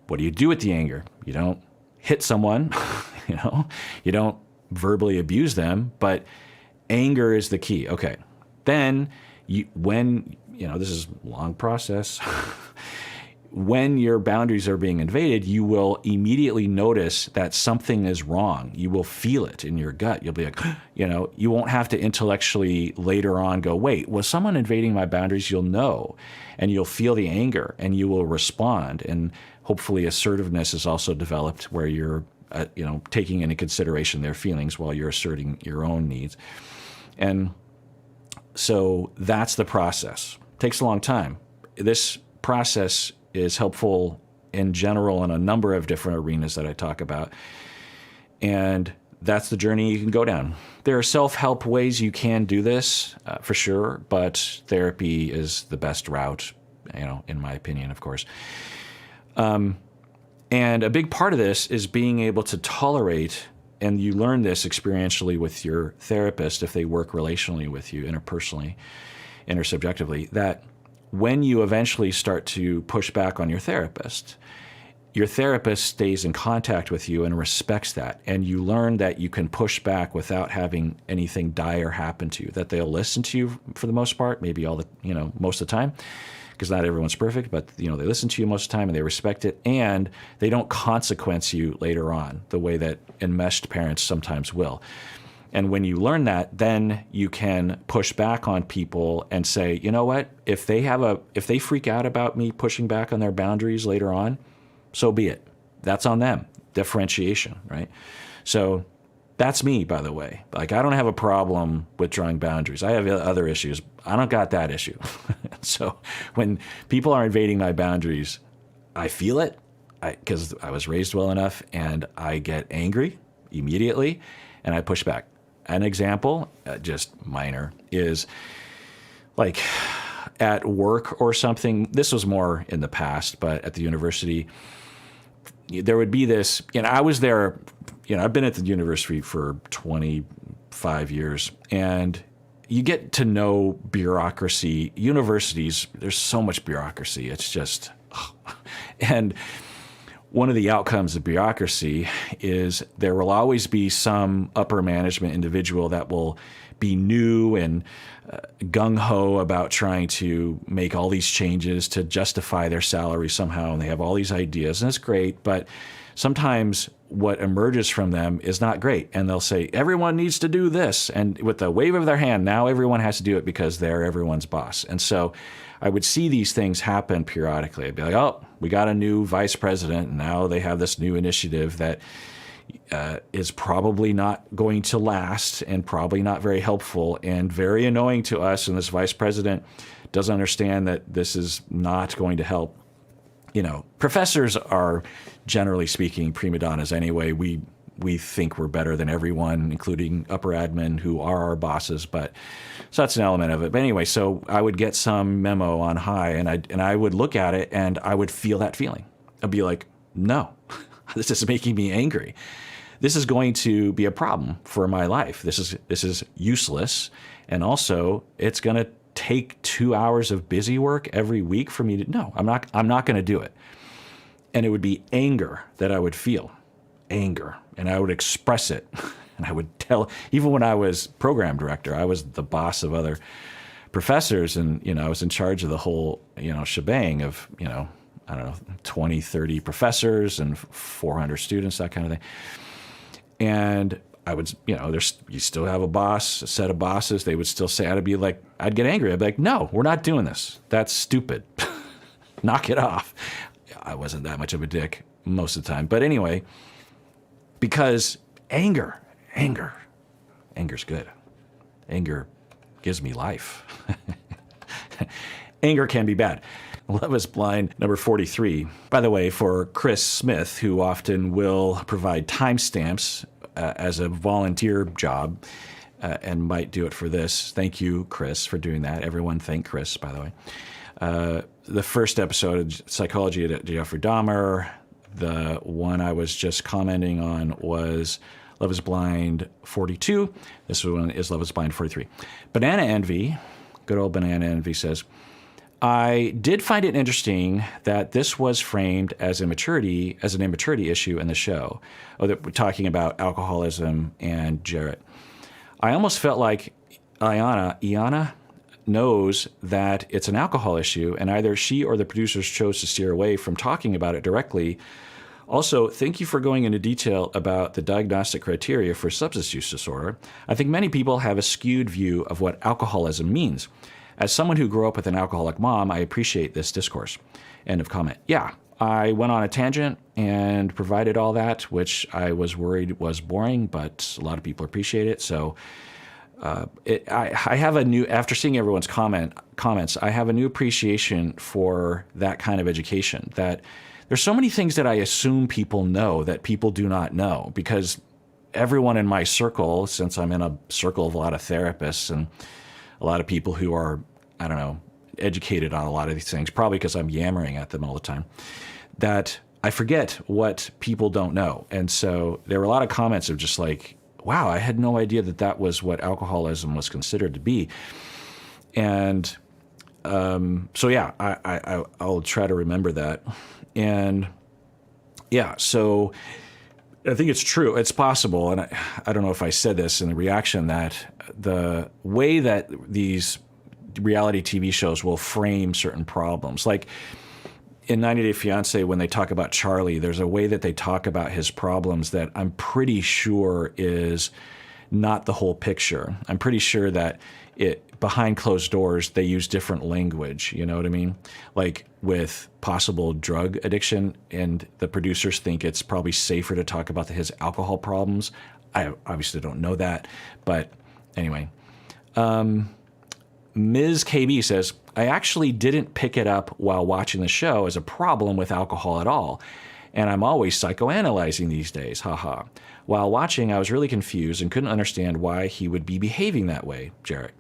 S1: what do you do with the anger? You don't hit someone, you don't verbally abuse them, but anger is the key. Okay. Then this is a long process. When your boundaries are being invaded, you will immediately notice that something is wrong. You will feel it in your gut. You'll be like, you won't have to intellectually later on go, wait, was someone invading my boundaries? You'll know, and you'll feel the anger, and you will respond. And hopefully assertiveness is also developed, where you're taking into consideration their feelings while you're asserting your own needs. And so that's the process. It takes a long time. This process is helpful in general in a number of different arenas that I talk about. And that's the journey you can go down. There are self-help ways you can do this, for sure, but therapy is the best route, in my opinion, of course. And a big part of this is being able to tolerate, and you learn this experientially with your therapist if they work relationally with you, interpersonally, intersubjectively, that when you eventually start to push back on your therapist stays in contact with you and respects that. And you learn that you can push back without having anything dire happen to you, that they'll listen to you for the most part, maybe most of the time, because not everyone's perfect, but they listen to you most of the time and they respect it, and they don't consequence you later on the way that enmeshed parents sometimes will. And when you learn that, then you can push back on people and say, you know what, if they freak out about me pushing back on their boundaries later on, so be it. That's on them. Differentiation, right? So that's me, by the way. Like, I don't have a problem with drawing boundaries. I have other issues. I don't got that issue. So when people are invading my boundaries, I feel it because I was raised well enough, and I get angry immediately and I push back. An example, just minor, is like at work or something. This was more in the past, but at the university, there would be this, I was there, I've been at the university for 25 years, and you get to know bureaucracy. Universities, there's so much bureaucracy. It's just, and one of the outcomes of bureaucracy is there will always be some upper management individual that will be new and gung-ho about trying to make all these changes to justify their salary somehow, and they have all these ideas, and it's great, but sometimes what emerges from them is not great, and they'll say, everyone needs to do this, and with a wave of their hand, now everyone has to do it because they're everyone's boss. And so I would see these things happen periodically. I'd be like, oh, we got a new vice president, and now they have this new initiative that is probably not going to last and probably not very helpful and very annoying to us. And this vice president doesn't understand that this is not going to help. Professors are, generally speaking, prima donnas anyway. We think we're better than everyone, including upper admin who are our bosses. So that's an element of it. But anyway, so I would get some memo on high, and I would look at it and I would feel that feeling. I'd be like, no, this is making me angry. This is going to be a problem for my life. This is useless, and also it's going to take 2 hours of busy work every week for me to. No, I'm not going to do it. And it would be anger that I would feel, anger, and I would express it, and I would tell. Even when I was program director, I was the boss of other professors, and I was in charge of the whole shebang of I don't know, 20, 30 professors and 400 students, that kind of thing. And I would, you still have a boss, a set of bosses. They would still say, I'd get angry. I'd be like, no, we're not doing this. That's stupid. Knock it off. I wasn't that much of a dick most of the time. But anyway, because anger's good. Anger gives me life. Anger can be bad. Love is Blind, number 43. By the way, for Chris Smith, who often will provide timestamps as a volunteer job and might do it for this. Thank you, Chris, for doing that. Everyone thank Chris, by the way. The first episode of Psychology of Jeffrey Dahmer, the one I was just commenting on was Love is Blind 42. This one is Love is Blind 43. Banana Envy, good old Banana Envy says, I did find it interesting that this was framed as an immaturity issue in the show. Oh, that we're talking about alcoholism and Jarrett. I almost felt like Iana knows that it's an alcohol issue, and either she or the producers chose to steer away from talking about it directly. Also, thank you for going into detail about the diagnostic criteria for substance use disorder. I think many people have a skewed view of what alcoholism means. As someone who grew up with an alcoholic mom, I appreciate this discourse. End of comment. Yeah, I went on a tangent and provided all that, which I was worried was boring, but a lot of people appreciate it. So I have after seeing everyone's comments, I have a new appreciation for that kind of education, that there's so many things that I assume people know that people do not know, because everyone in my circle, since I'm in a circle of a lot of therapists and a lot of people who are, I don't know, educated on a lot of these things, probably because I'm yammering at them all the time, that I forget what people don't know. And so there were a lot of comments of just like, wow, I had no idea that that was what alcoholism was considered to be. And so yeah, I'll try to remember that. And yeah, so I think it's true. It's possible, and I don't know if I said this in the reaction, that the way that these reality TV shows will frame certain problems, like in 90 Day Fiancé, when they talk about Charlie, there's a way that they talk about his problems that I'm pretty sure is not the whole picture. I'm pretty sure that behind closed doors, they use different language, you know what I mean? Like with possible drug addiction, and the producers think it's probably safer to talk about his alcohol problems. I obviously don't know that, but anyway. Ms. KB says, I actually didn't pick it up while watching the show as a problem with alcohol at all, and I'm always psychoanalyzing these days, haha. While watching, I was really confused and couldn't understand why he would be behaving that way, Jarrett.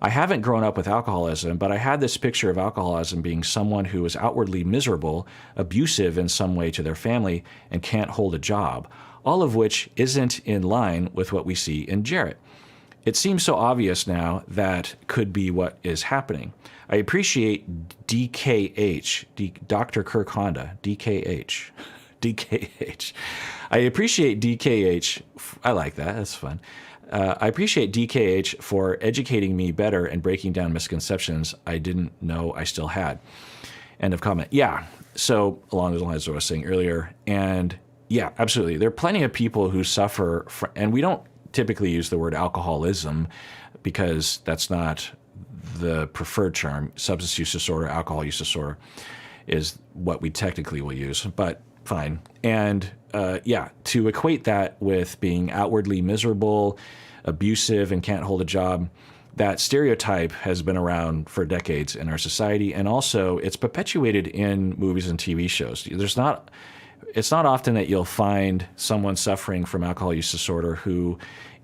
S1: I haven't grown up with alcoholism, but I had this picture of alcoholism being someone who is outwardly miserable, abusive in some way to their family, and can't hold a job, all of which isn't in line with what we see in Jarrett. It seems so obvious now that could be what is happening. I appreciate DKH, Dr. Kirk Honda, DKH, DKH. I appreciate DKH. I like that. That's fun. I appreciate DKH for educating me better and breaking down misconceptions I didn't know I still had. End of comment. Yeah. So along those lines of what I was saying earlier. And yeah, absolutely. There are plenty of people who suffer from, and we don't typically use the word alcoholism because that's not the preferred term. Substance use disorder, alcohol use disorder is what we technically will use, but fine. And yeah, to equate that with being outwardly miserable, abusive, and can't hold a job, that stereotype has been around for decades in our society, and also it's perpetuated in movies and TV shows. It's not often that you'll find someone suffering from alcohol use disorder who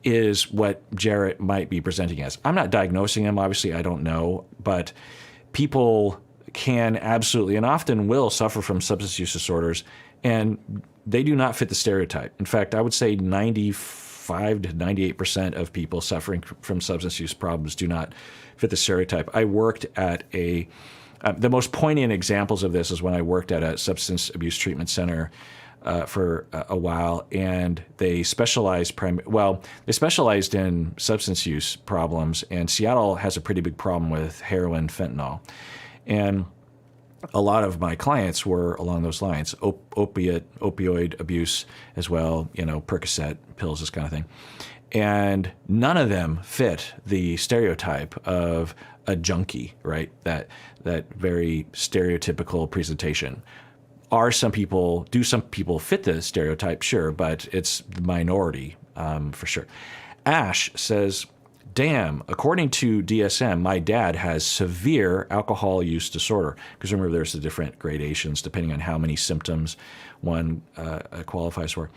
S1: is what Jarrett might be presenting as. I'm not diagnosing him, obviously, I don't know, but people can absolutely and often will suffer from substance use disorders, and they do not fit the stereotype. In fact, I would say 95 to 98% of people suffering from substance use problems do not fit the stereotype. I worked at the most poignant examples of this is when I worked at a substance abuse treatment center for a while, and they specialized in substance use problems, and Seattle has a pretty big problem with heroin, fentanyl. And a lot of my clients were along those lines, opioid abuse as well, Percocet, pills, this kind of thing. And none of them fit the stereotype of a junkie, right? That very stereotypical presentation. Some people fit the stereotype? Sure, but it's the minority for sure. Ash says, damn, according to DSM, my dad has severe alcohol use disorder. Because remember, there's the different gradations depending on how many symptoms one qualifies for.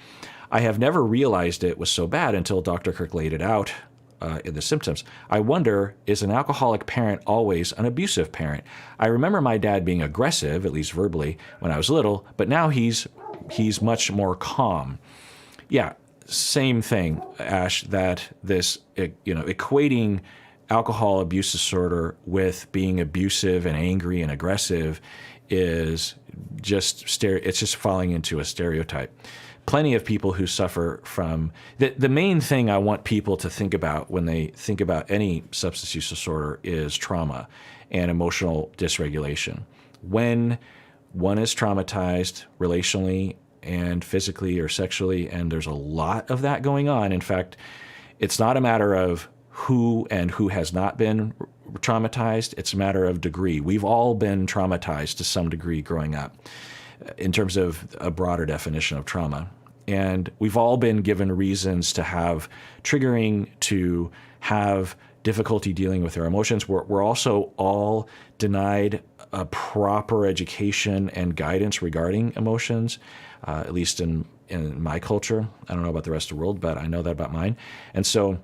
S1: I have never realized it was so bad until Dr. Kirk laid it out in the symptoms. I wonder, is an alcoholic parent always an abusive parent? I remember my dad being aggressive, at least verbally, when I was little, but now he's much more calm. Yeah, same thing, Ash, that this, equating alcohol abuse disorder with being abusive and angry and aggressive is it's just falling into a stereotype. Plenty of people who suffer from the main thing I want people to think about when they think about any substance use disorder is trauma and emotional dysregulation. When one is traumatized relationally and physically or sexually, and there's a lot of that going on. In fact, it's not a matter of who has not been traumatized. It's a matter of degree. We've all been traumatized to some degree growing up in terms of a broader definition of trauma. And we've all been given reasons to have triggering, to have difficulty dealing with their emotions. We're also all denied a proper education and guidance regarding emotions, at least in my culture. I don't know about the rest of the world, but I know that about mine. And so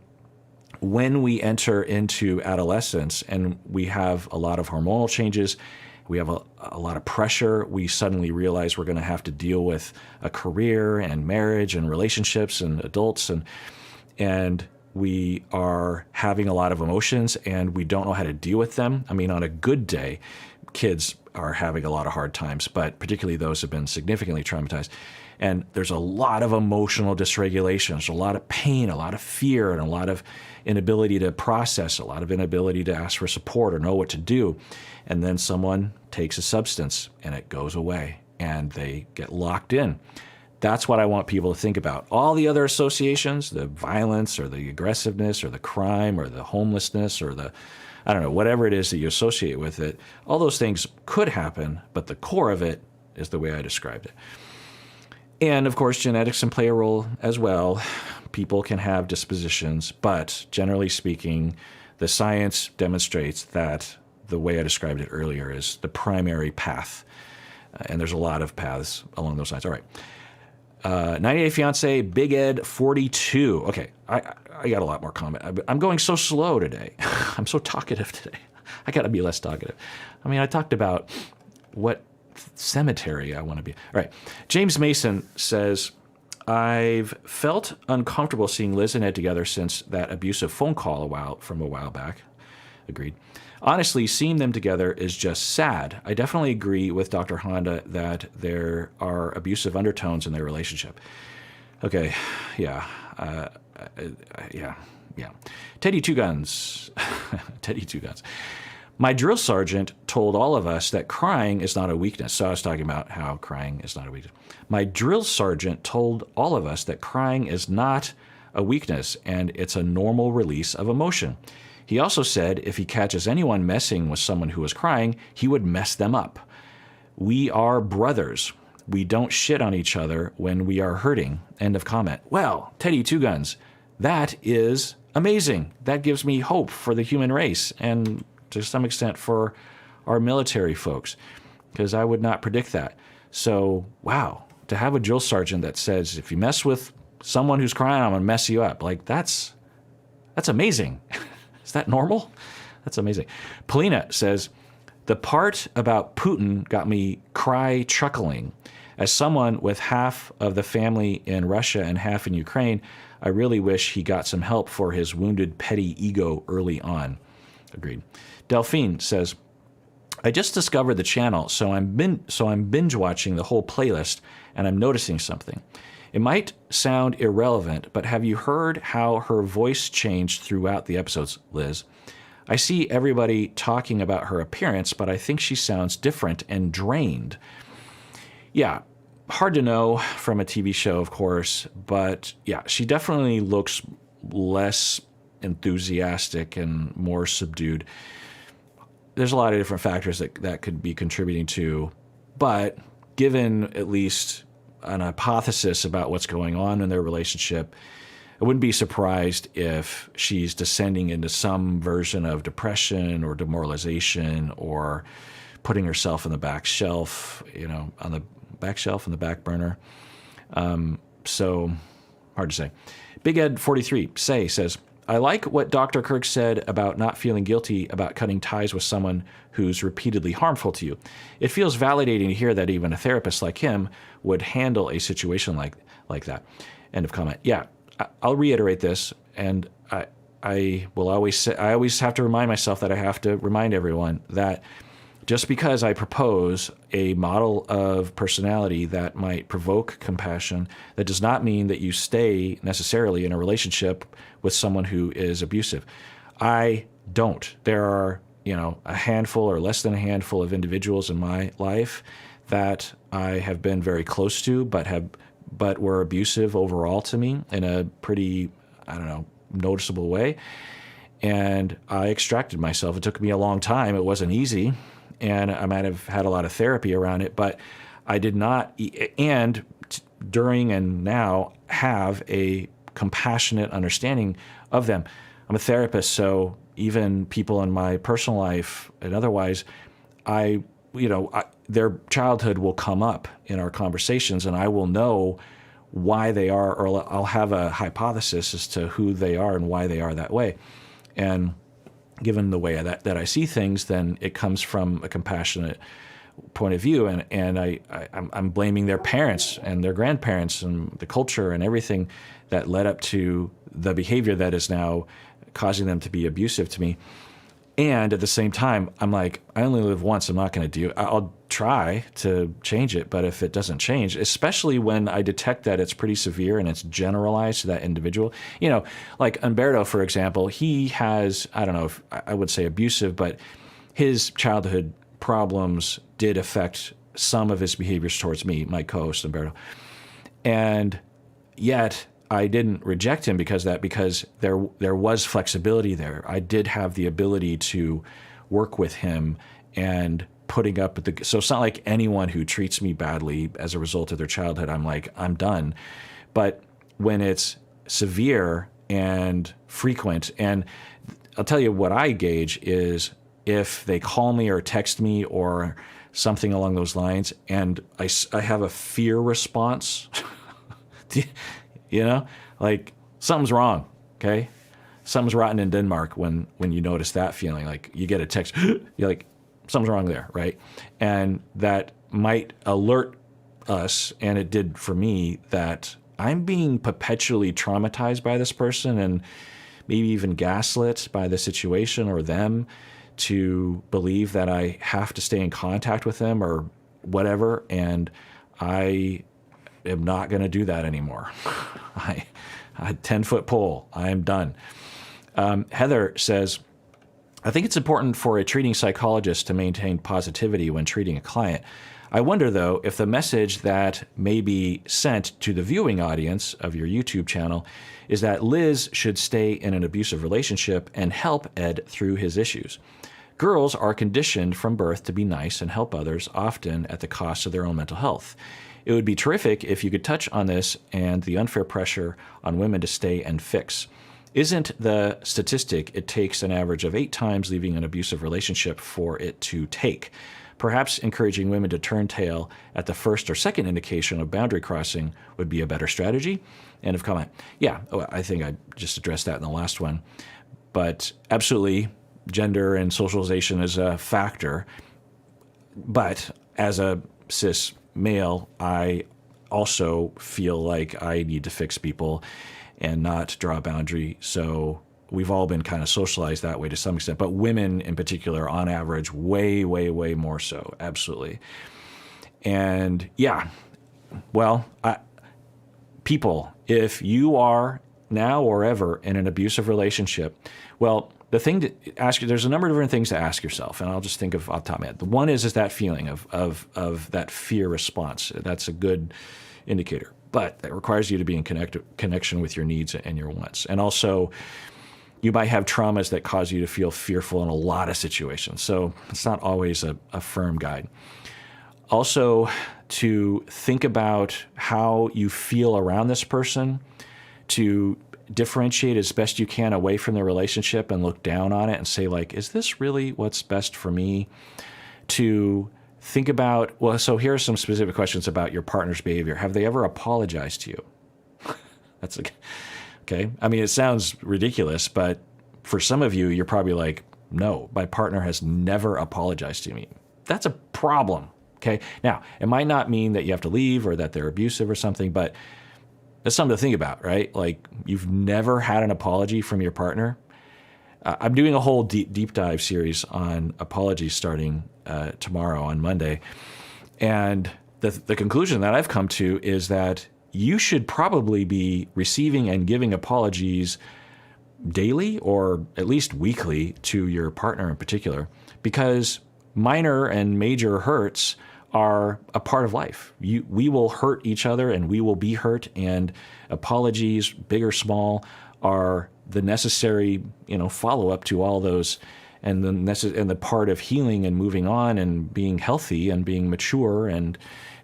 S1: when we enter into adolescence and we have a lot of hormonal changes, we have a lot of pressure, we suddenly realize we're going to have to deal with a career and marriage and relationships and adults, and we are having a lot of emotions and we don't know how to deal with them. I mean, on a good day, kids are having a lot of hard times, but particularly those who have been significantly traumatized. And there's a lot of emotional dysregulation. There's a lot of pain, a lot of fear, and a lot of inability to process, a lot of inability to ask for support or know what to do. And then someone takes a substance and it goes away and they get locked in. That's what I want people to think about. All the other associations, the violence or the aggressiveness or the crime or the homelessness or the, I don't know, whatever it is that you associate with it, all those things could happen, but the core of it is the way I described it. And of course, genetics can play a role as well. People can have dispositions, but generally speaking, the science demonstrates that the way I described it earlier is the primary path. And there's a lot of paths along those lines. All right. 90 Day Fiance, Big Ed 42. Okay, I got a lot more comment. I'm going so slow today. I'm so talkative today. I got to be less talkative. I mean, I talked about what cemetery I want to be. All right. James Mason says, I've felt uncomfortable seeing Liz and Ed together since that abusive phone call from a while back. Agreed. Honestly, seeing them together is just sad. I definitely agree with Dr. Honda that there are abusive undertones in their relationship. Okay, yeah. Teddy Two Guns. Teddy Two Guns. My drill sergeant told all of us that crying is not a weakness. So I was talking about how crying is not a weakness. My drill sergeant told all of us that crying is not a weakness and it's a normal release of emotion. He also said if he catches anyone messing with someone who is crying, he would mess them up. We are brothers. We don't shit on each other when we are hurting. End of comment. Well, Teddy Two Guns, that is amazing. That gives me hope for the human race and to some extent for our military folks, because I would not predict that. So, wow, to have a drill sergeant that says, if you mess with someone who's crying, I'm going to mess you up. Like, that's amazing. Is that normal? That's amazing. Polina says, the part about Putin got me chuckling. As someone with half of the family in Russia and half in Ukraine, I really wish he got some help for his wounded petty ego early on. Agreed. Delphine says, I just discovered the channel, so I'm binge watching the whole playlist, and I'm noticing something. It might sound irrelevant, but have you heard how her voice changed throughout the episodes, Liz? I see everybody talking about her appearance, but I think she sounds different and drained. Yeah, hard to know from a TV show, of course, but yeah, she definitely looks less enthusiastic and more subdued. There's a lot of different factors that could be contributing to, but given at least an hypothesis about what's going on in their relationship, I wouldn't be surprised if she's descending into some version of depression or demoralization or putting herself in the back shelf, on the back shelf, in the back burner. So hard to say. Big Ed 43 says, I like what Dr. Kirk said about not feeling guilty about cutting ties with someone who's repeatedly harmful to you. It feels validating to hear that even a therapist like him would handle a situation like that. End of comment. Yeah, I'll reiterate this, and I will always say, I always have to remind myself that I have to remind everyone that just because I propose a model of personality that might provoke compassion, that does not mean that you stay necessarily in a relationship with someone who is abusive. I don't. There are, a handful or less than a handful of individuals in my life that I have been very close to, but were abusive overall to me in a pretty, noticeable way. And I extracted myself. It took me a long time. It wasn't easy. And I might have had a lot of therapy around it, but I did not, during and now, have a compassionate understanding of them. I'm a therapist, so, even people in my personal life and otherwise, their childhood will come up in our conversations, and I will know why they are, or I'll have a hypothesis as to who they are and why they are that way. And given the way that I see things, then it comes from a compassionate point of view, and I'm blaming their parents and their grandparents and the culture and everything that led up to the behavior that is now causing them to be abusive to me. And at the same time, I'm like, I only live once. I'm not going to I'll try to change it. But if it doesn't change, especially when I detect that it's pretty severe and it's generalized to that individual, like Umberto, for example, he has, I don't know if I would say abusive, but his childhood problems did affect some of his behaviors towards me, my co-host Umberto. And yet I didn't reject him because there was flexibility there. I did have the ability to work with him and putting up with so it's not like anyone who treats me badly as a result of their childhood, I'm like, I'm done. But when it's severe and frequent, and I'll tell you what I gauge is if they call me or text me or something along those lines, and I have a fear response, like something's wrong, okay? Something's rotten in Denmark when you notice that feeling, like you get a text, you're like, something's wrong there, right? And that might alert us, and it did for me, that I'm being perpetually traumatized by this person and maybe even gaslit by the situation or them to believe that I have to stay in contact with them or whatever, and I am not going to do that anymore. I 10-foot pole. I am done. Heather says, I think it's important for a treating psychologist to maintain positivity when treating a client. I wonder, though, if the message that may be sent to the viewing audience of your YouTube channel is that Liz should stay in an abusive relationship and help Ed through his issues. Girls are conditioned from birth to be nice and help others, often at the cost of their own mental health. It would be terrific if you could touch on this and the unfair pressure on women to stay and fix. Isn't the statistic it takes an average of 8 times leaving an abusive relationship for it to take? Perhaps encouraging women to turn tail at the first or second indication of boundary crossing would be a better strategy. End of comment. Yeah, I think I just addressed that in the last one. But absolutely, gender and socialization is a factor. But as a cis male, I also feel like I need to fix people and not draw a boundary. So we've all been kind of socialized that way to some extent, but women in particular, on average, way, way, way more so. Absolutely. And yeah, well, people, if you are now or ever in an abusive relationship, well, the thing to ask you, there's a number of different things to ask yourself, and I'll just think of off the top of my head. The one is that feeling of that fear response. That's a good indicator, but that requires you to be in connection with your needs and your wants. And also, you might have traumas that cause you to feel fearful in a lot of situations. So it's not always a firm guide. Also, to think about how you feel around this person, to differentiate as best you can away from the relationship and look down on it and say, like, is this really what's best for me? To think about, well, so here are some specific questions about your partner's behavior. Have they ever apologized to you? That's okay. I mean, it sounds ridiculous, but for some of you, you're probably like, no, my partner has never apologized to me. That's a problem. Okay. Now, it might not mean that you have to leave or that they're abusive or something, but that's something to think about, right? Like, you've never had an apology from your partner. I'm doing a whole deep dive series on apologies starting tomorrow on Monday. And the conclusion that I've come to is that you should probably be receiving and giving apologies daily or at least weekly to your partner in particular, because minor and major hurts are a part of life. We will hurt each other and we will be hurt, and apologies, big or small, are the necessary, follow-up to all those, and the part of healing and moving on and being healthy and being mature and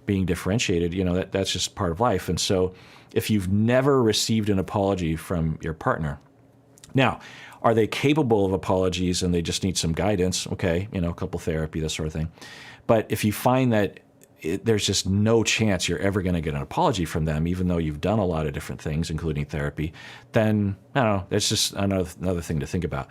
S1: being differentiated. That's just part of life. And so if you've never received an apology from your partner, now, Are they capable of apologies and they just need some guidance? Okay, a couple therapy, that sort of thing. But if you find that there's just no chance you're ever going to get an apology from them, even though you've done a lot of different things, including therapy, then I don't know, that's just another thing to think about.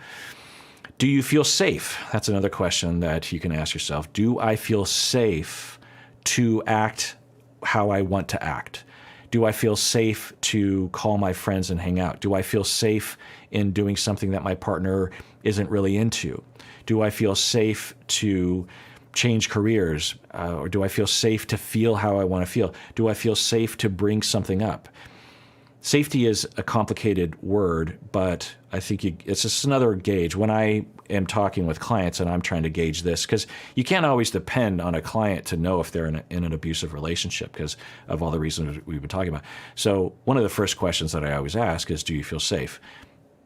S1: Do you feel safe? That's another question that you can ask yourself. Do I feel safe to act how I want to act? Do I feel safe to call my friends and hang out? Do I feel safe in doing something that my partner isn't really into? Do I feel safe to change careers? Or do I feel safe to feel how I want to feel? Do I feel safe to bring something up? Safety is a complicated word, but I think it's just another gauge. When I am talking with clients and I'm trying to gauge this, because you can't always depend on a client to know if they're in an abusive relationship because of all the reasons we've been talking about. So one of the first questions that I always ask is, do you feel safe?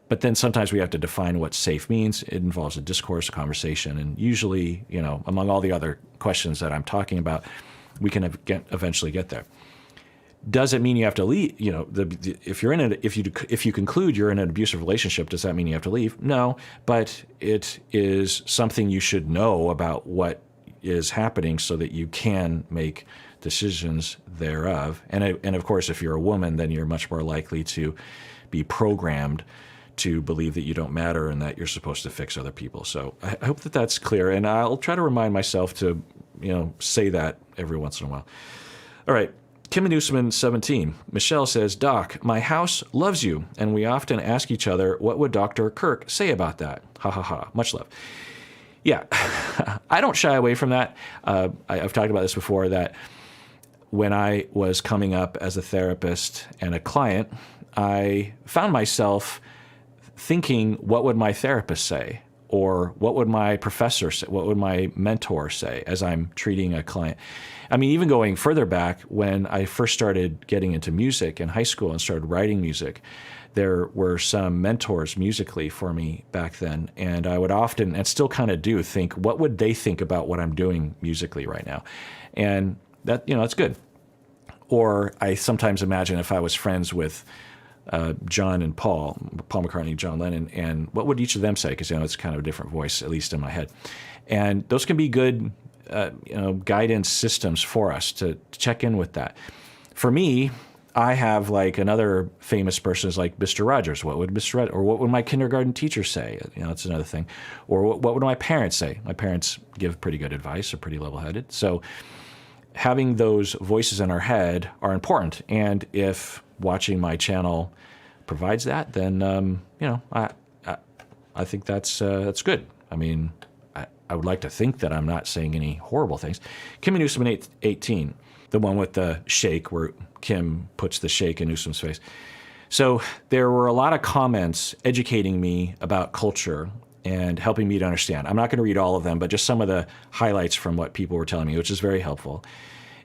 S1: But then sometimes we have to define what safe means. It involves a discourse, a conversation, and usually, among all the other questions that I'm talking about, we can eventually get there. Does it mean you have to leave? If you conclude you're in an abusive relationship, does that mean you have to leave? No, but it is something you should know about what is happening so that you can make decisions thereof. And of course, if you're a woman, then you're much more likely to be programmed to believe that you don't matter and that you're supposed to fix other people. So I hope that that's clear, and I'll try to remind myself to say that every once in a while. All right. Kim and Usman 17. Michelle says, Doc, my house loves you, and we often ask each other, what would Dr. Kirk say about that? Ha ha ha. Much love. Yeah, I don't shy away from that. I've talked about this before, that when I was coming up as a therapist and a client, I found myself thinking, what would my therapist say? Or what would my professor say? What would my mentor say as I'm treating a client? I mean, even going further back, when I first started getting into music in high school and started writing music, there were some mentors musically for me back then. And I would often, and still kind of do, think, what would they think about what I'm doing musically right now? And that, that's good. Or I sometimes imagine if I was friends with John and Paul McCartney, John Lennon, and what would each of them say? Because it's kind of a different voice, at least in my head. And those can be good, guidance systems for us to check in with that. For me, I have like another famous person is like Mr. Rogers. What would Mr. Rogers, or what would my kindergarten teacher say? That's another thing. Or what would my parents say? My parents give pretty good advice, are pretty level-headed. So having those voices in our head are important. And if watching my channel provides that, then I think that's good. I mean, I would like to think that I'm not saying any horrible things. Kim and Usman 18, the one with the shake where Kim puts the shake in Usman's face. So there were a lot of comments educating me about culture and helping me to understand. I'm not going to read all of them, but just some of the highlights from what people were telling me, which is very helpful,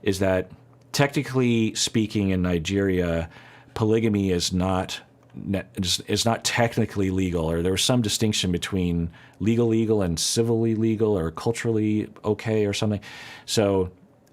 S1: is that technically speaking in Nigeria, polygamy is not technically legal, or there was some distinction between legal and civilly legal or culturally okay or something. So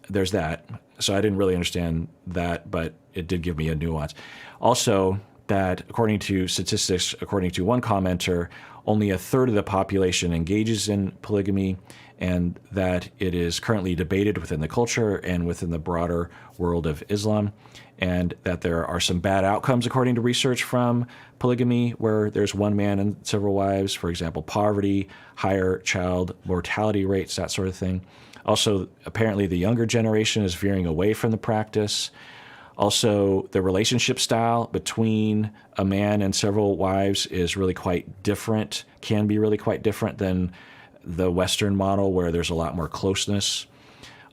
S1: there's that. So I didn't really understand that, but it did give me a nuance. Also, that according to statistics, according to one commenter, only a third of the population engages in polygamy, and that it is currently debated within the culture and within the broader world of Islam, and that there are some bad outcomes according to research from polygamy where there's one man and several wives, for example, poverty, higher child mortality rates, that sort of thing. Also, apparently the younger generation is veering away from the practice. Also, the relationship style between a man and several wives is really quite different, can be really quite different than the Western model where there's a lot more closeness.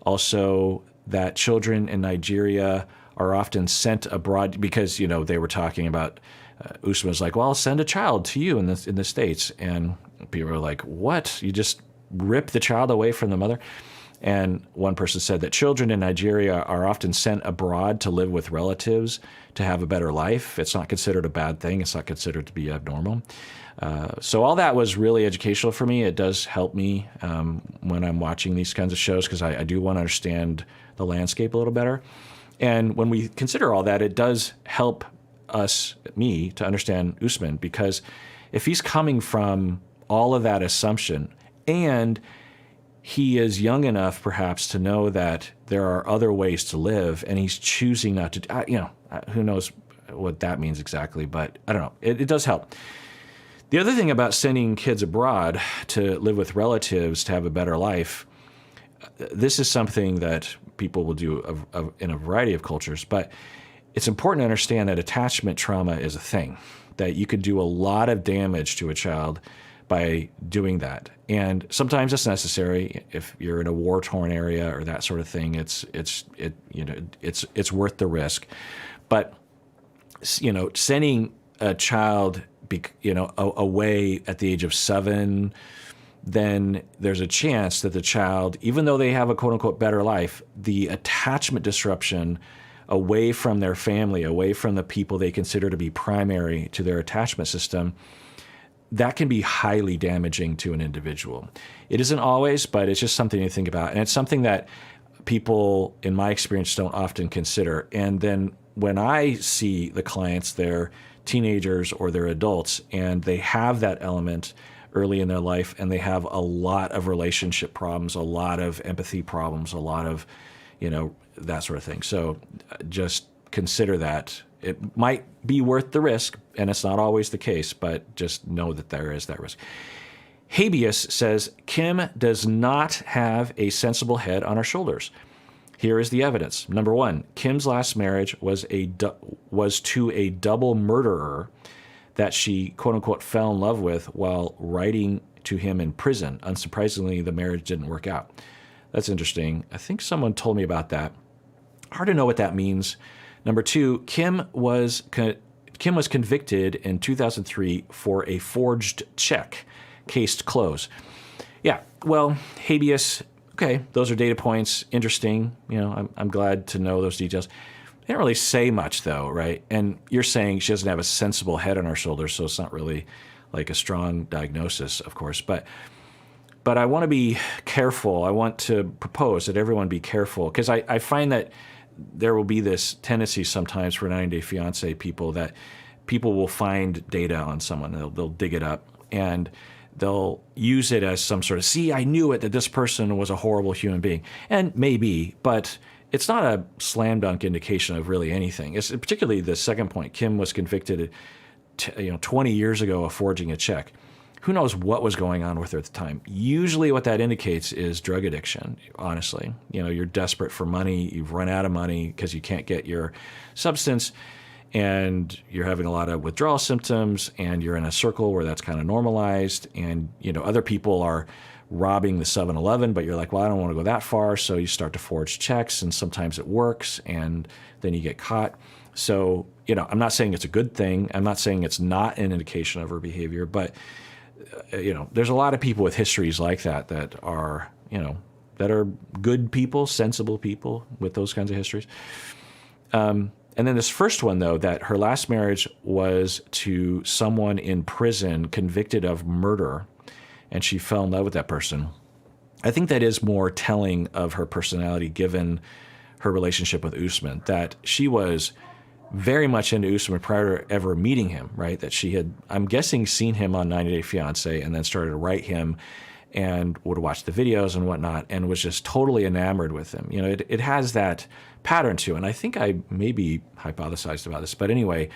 S1: Also, that children in Nigeria are often sent abroad because, they were talking about, Usman was like, well, I'll send a child to you in the States. And people are like, what? You just rip the child away from the mother? And one person said that children in Nigeria are often sent abroad to live with relatives to have a better life. It's not considered a bad thing. It's not considered to be abnormal. So all that was really educational for me. It does help me when I'm watching these kinds of shows because I do want to understand the landscape a little better. And when we consider all that, it does help me to understand Usman, because if he's coming from all of that assumption, and he is young enough perhaps to know that there are other ways to live, and he's choosing not to, who knows what that means exactly, but I don't know. It does help. The other thing about sending kids abroad to live with relatives to have a better life, this is something that people will do in a variety of cultures, but it's important to understand that attachment trauma is a thing, that you could do a lot of damage to a child by doing that. And sometimes it's necessary if you're in a war-torn area or that sort of thing. It's worth the risk. But sending a child away at the age of 7, then there's a chance that the child, even though they have a quote-unquote better life, the attachment disruption away from their family, away from the people they consider to be primary to their attachment system, that can be highly damaging to an individual. It isn't always, but it's just something to think about. And it's something that people, in my experience, don't often consider. And then when I see the clients, they're teenagers or they're adults, and they have that element early in their life, and they have a lot of relationship problems, a lot of empathy problems, a lot of, that sort of thing. So just consider that. It might be worth the risk, and it's not always the case, but just know that there is that risk. Habeas says, Kim does not have a sensible head on her shoulders. Here is the evidence. Number 1, Kim's last marriage was to a double murderer that she, quote unquote, fell in love with while writing to him in prison. Unsurprisingly, the marriage didn't work out. That's interesting. I think someone told me about that. Hard to know what that means. Number 2, Kim was convicted in 2003 for a forged check. Case closed. Yeah, well, habeas, okay, those are data points. Interesting. I'm glad to know those details. They don't really say much, though, right? And you're saying she doesn't have a sensible head on her shoulders, so it's not really like a strong diagnosis, of course. But I want to be careful. I want to propose that everyone be careful, because I find that there will be this tendency sometimes for 90-Day Fiancé people that people will find data on someone. They'll dig it up, and they'll use it as some sort of, see, I knew it, that this person was a horrible human being. And maybe, but it's not a slam dunk indication of really anything. It's particularly the second point. Kim was convicted 20 years ago of forging a check. Who knows what was going on with her at the time? Usually what that indicates is drug addiction, honestly. You're desperate for money, you've run out of money because you can't get your substance, and you're having a lot of withdrawal symptoms, and you're in a circle where that's kind of normalized, and other people are robbing the 7-Eleven, but you're like, well, I don't want to go that far, so you start to forge checks, and sometimes it works, and then you get caught. So, I'm not saying it's a good thing. I'm not saying it's not an indication of her behavior, but there's a lot of people with histories like that are, that are good people, sensible people with those kinds of histories. And then this first one, though, that her last marriage was to someone in prison convicted of murder, and she fell in love with that person. I think that is more telling of her personality given her relationship with Usman, that she was very much into Usman prior to ever meeting him, right? That she had, I'm guessing, seen him on 90-Day Fiancé and then started to write him and would watch the videos and whatnot and was just totally enamored with him. It has that pattern to it. And I think I maybe hypothesized about this. But anyway,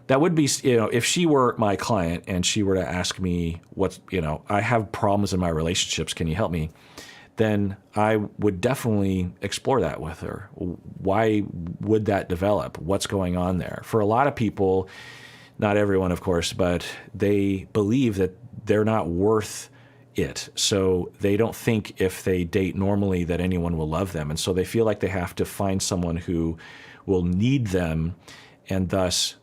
S1: that would be, if she were my client and she were to ask me, I have problems in my relationships, can you help me? Then I would definitely explore that with her. Why would that develop? What's going on there? For a lot of people, not everyone, of course, but they believe that they're not worth it. So they don't think if they date normally that anyone will love them. And so they feel like they have to find someone who will need them and thus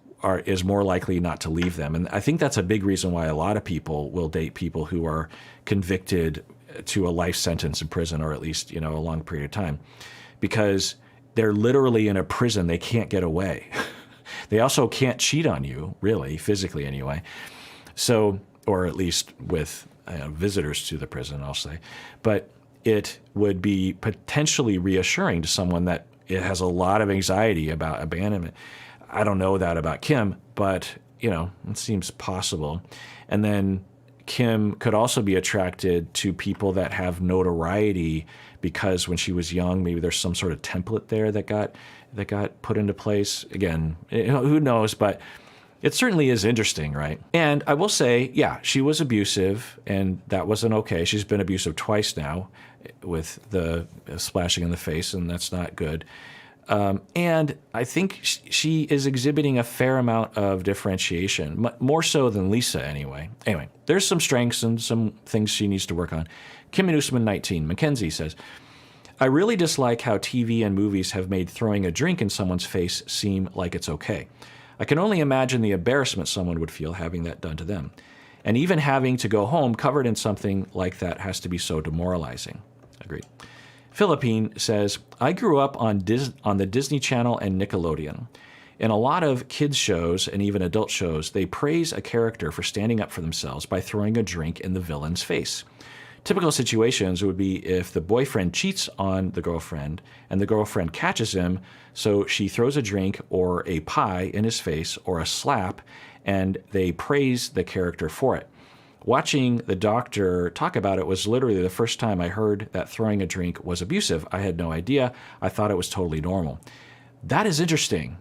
S1: is more likely not to leave them. And I think that's a big reason why a lot of people will date people who are convicted to a life sentence in prison, or at least, a long period of time, because they're literally in a prison. They can't get away. They also can't cheat on you, really, physically anyway. So, or at least with visitors to the prison, I'll say. But it would be potentially reassuring to someone that it has a lot of anxiety about abandonment. I don't know that about Kim, but it seems possible. And then Kim could also be attracted to people that have notoriety because when she was young, maybe there's some sort of template there that got put into place. Again, who knows? But it certainly is interesting, right? And I will say, yeah, she was abusive, and that wasn't okay. She's been abusive twice now with the splashing in the face, and that's not good. And I think she is exhibiting a fair amount of differentiation, more so than Lisa anyway. Anyway, there's some strengths and some things she needs to work on. Kim and Usman 19, Mackenzie says, I really dislike how TV and movies have made throwing a drink in someone's face seem like it's okay. I can only imagine the embarrassment someone would feel having that done to them. And even having to go home covered in something like that has to be so demoralizing. Agreed. Philippine says, I grew up on the Disney Channel and Nickelodeon. In a lot of kids' shows and even adult shows, they praise a character for standing up for themselves by throwing a drink in the villain's face. Typical situations would be if the boyfriend cheats on the girlfriend and the girlfriend catches him, so she throws a drink or a pie in his face or a slap, and they praise the character for it. Watching the doctor talk about it was literally the first time I heard that throwing a drink was abusive. I had no idea. I thought it was totally normal. That is interesting.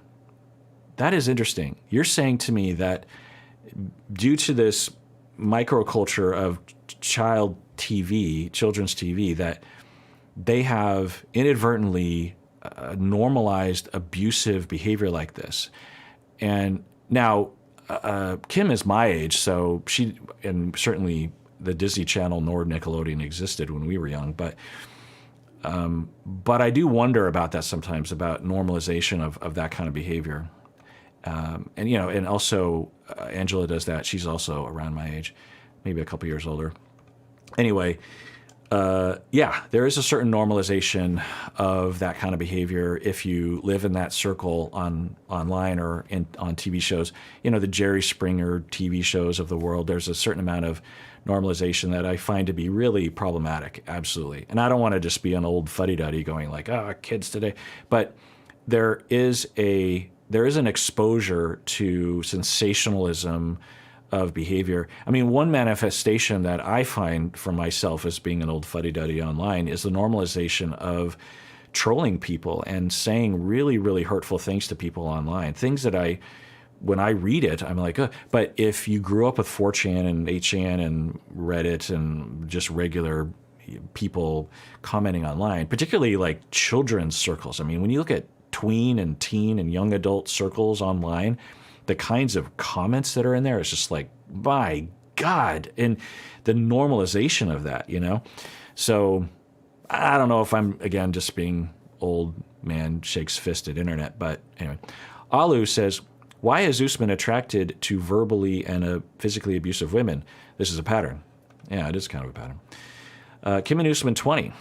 S1: That is interesting. You're saying to me that due to this microculture of children's TV, that they have inadvertently normalized abusive behavior like this. And now, Kim is my age, so and certainly the Disney Channel nor Nickelodeon existed when we were young, but I do wonder about that sometimes, about normalization of that kind of behavior. And also Angela does that. She's also around my age, maybe a couple years older. Anyway, there is a certain normalization of that kind of behavior if you live in that circle online or on TV shows. The Jerry Springer TV shows of the world, there's a certain amount of normalization that I find to be really problematic, absolutely. And I don't want to just be an old fuddy-duddy going like, kids today. But there is an exposure to sensationalism of behavior. I mean, one manifestation that I find for myself as being an old fuddy-duddy online is the normalization of trolling people and saying really, really hurtful things to people online. Things that when I read it, I'm like, but if you grew up with 4chan and 8chan and Reddit and just regular people commenting online, particularly like children's circles. I mean, when you look at tween and teen and young adult circles online, the kinds of comments that are in there is just like, my God, and the normalization of that, So I don't know if I'm, again, just being old man shakes fist at internet, but anyway. Alu says, why is Usman attracted to verbally and physically abusive women? This is a pattern. Yeah, it is kind of a pattern. Kim and Usman 20.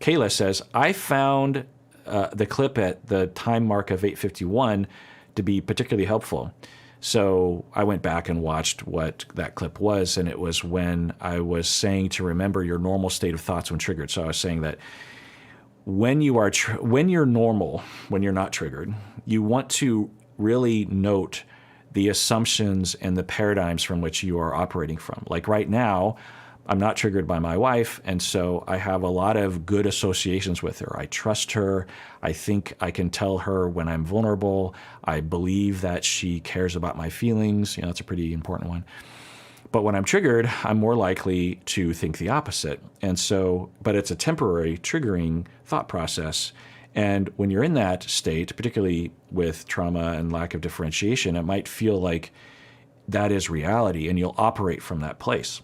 S1: Kayla says, I found the clip at the time mark of 8:51 to be particularly helpful. So I went back and watched what that clip was, and it was when I was saying to remember your normal state of thoughts when triggered. So I was saying that when you're normal, when you're not triggered, you want to really note the assumptions and the paradigms from which you are operating from. Like right now, I'm not triggered by my wife, and so I have a lot of good associations with her. I trust her. I think I can tell her when I'm vulnerable. I believe that she cares about my feelings. That's a pretty important one. But when I'm triggered, I'm more likely to think the opposite. And so, but it's a temporary triggering thought process. And when you're in that state, particularly with trauma and lack of differentiation, it might feel like that is reality, and you'll operate from that place.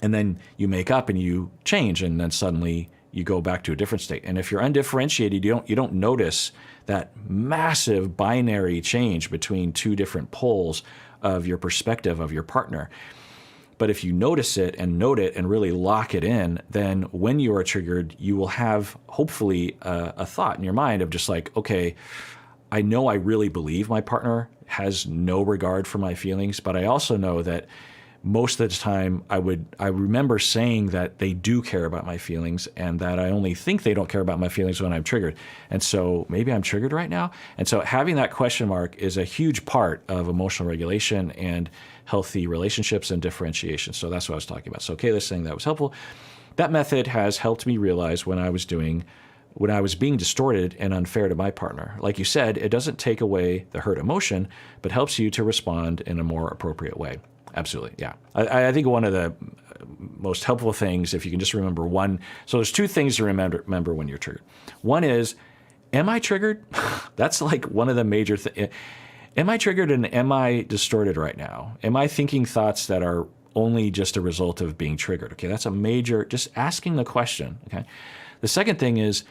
S1: And then you make up and you change, and then suddenly you go back to a different state. And if you're undifferentiated, you don't notice that massive binary change between two different poles of your perspective of your partner. But if you notice it and note it and really lock it in, then when you are triggered, you will have hopefully a thought in your mind of just like, okay, I know I really believe my partner has no regard for my feelings, but I also know that most of the time I remember saying that they do care about my feelings and that I only think they don't care about my feelings when I'm triggered. And so maybe I'm triggered right now. And so having that question mark is a huge part of emotional regulation and healthy relationships and differentiation. So that's what I was talking about. So Kayla's saying that was helpful. That method has helped me realize when I was being distorted and unfair to my partner. Like you said, it doesn't take away the hurt emotion, but helps you to respond in a more appropriate way. Absolutely, yeah. I think one of the most helpful things, if you can just remember one, so there's two things to remember when you're triggered. One is, am I triggered? That's like one of the major things. Am I triggered and am I distorted right now? Am I thinking thoughts that are only just a result of being triggered? Okay, that's a major, just asking the question, okay? The second thing is,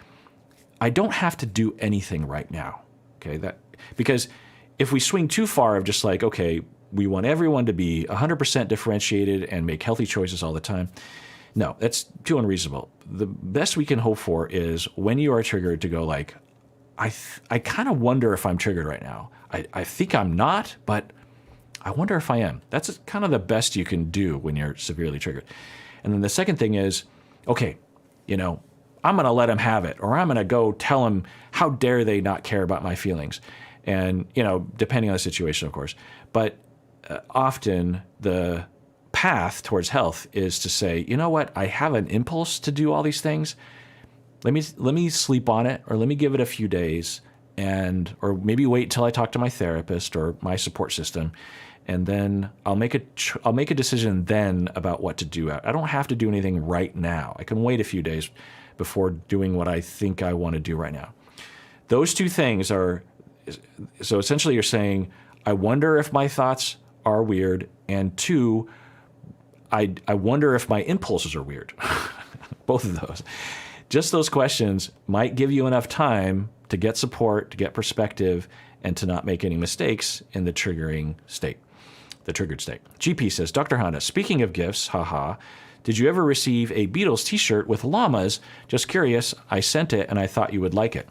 S1: I don't have to do anything right now, okay? Because if we swing too far of just like, okay, we want everyone to be 100% differentiated and make healthy choices all the time. No, that's too unreasonable. The best we can hope for is when you are triggered to go like, I kind of wonder if I'm triggered right now. I think I'm not, but I wonder if I am. That's kind of the best you can do when you're severely triggered. And then the second thing is, okay, I'm going to let them have it, or I'm going to go tell them how dare they not care about my feelings. And, depending on the situation, of course. But often the path towards health is to say, you know what, I have an impulse to do all these things. Let me sleep on it, or let me give it a few days, or maybe wait till I talk to my therapist or my support system, and then I'll make a decision then about what to do. I don't have to do anything right now. I can wait a few days before doing what I think I want to do right now. Those two things are, so essentially you're saying, I wonder if my thoughts are weird, and two, I wonder if my impulses are weird. Both of those. Just those questions might give you enough time to get support, to get perspective, and to not make any mistakes in the triggered state. GP says, Dr. Honda, speaking of gifts, haha, did you ever receive a Beatles t-shirt with llamas? Just curious, I sent it and I thought you would like it.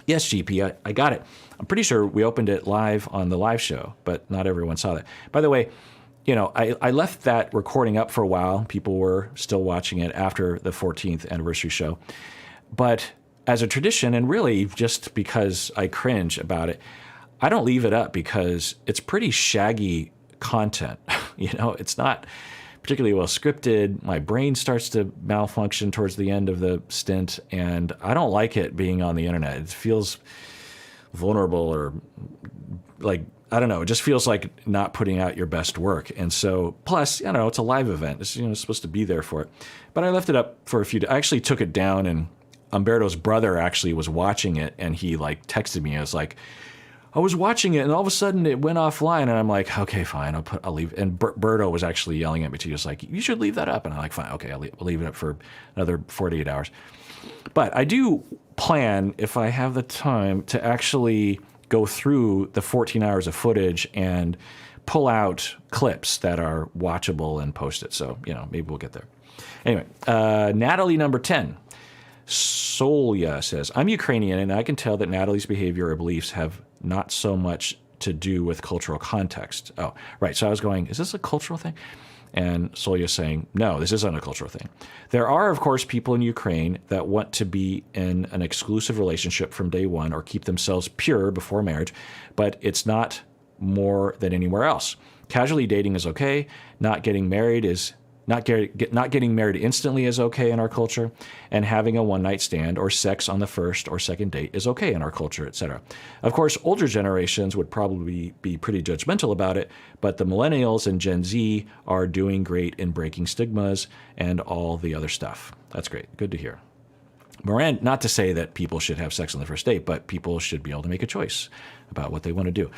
S1: Yes, GP, I got it. I'm pretty sure we opened it live on the live show, but not everyone saw that. By the way, I left that recording up for a while. People were still watching it after the 14th anniversary show. But as a tradition, and really just because I cringe about it, I don't leave it up because it's pretty shaggy content. It's not particularly well scripted. My brain starts to malfunction towards the end of the stint, and I don't like it being on the internet. It feels vulnerable, or like, I don't know, it just feels like not putting out your best work. And so, plus, it's a live event. It's, supposed to be there for it. But I left it up for a few days. I actually took it down, and Umberto's brother actually was watching it, and he texted me. I was like, I was watching it, and all of a sudden it went offline, and I'm like, okay, fine, I'll leave. And Berto was actually yelling at me too. He was like, you should leave that up. And I'm like, fine, okay, I'll leave it up for another 48 hours. But I do plan, if I have the time, to actually go through the 14 hours of footage and pull out clips that are watchable and post it. So, maybe we'll get there. Anyway, Natalie number 10. Solya says, I'm Ukrainian, and I can tell that Natalie's behavior or beliefs have not so much to do with cultural context. Oh, right. So I was going, is this a cultural thing? And Solya saying, no, this isn't a cultural thing. There are, of course, people in Ukraine that want to be in an exclusive relationship from day one or keep themselves pure before marriage, but it's not more than anywhere else. Casually dating is okay. Not getting married instantly is okay in our culture, and having a one-night stand or sex on the first or second date is okay in our culture, etc. Of course, older generations would probably be pretty judgmental about it, but the millennials and Gen Z are doing great in breaking stigmas and all the other stuff. That's great. Good to hear. Miranda, not to say that people should have sex on the first date, but people should be able to make a choice about what they want to do.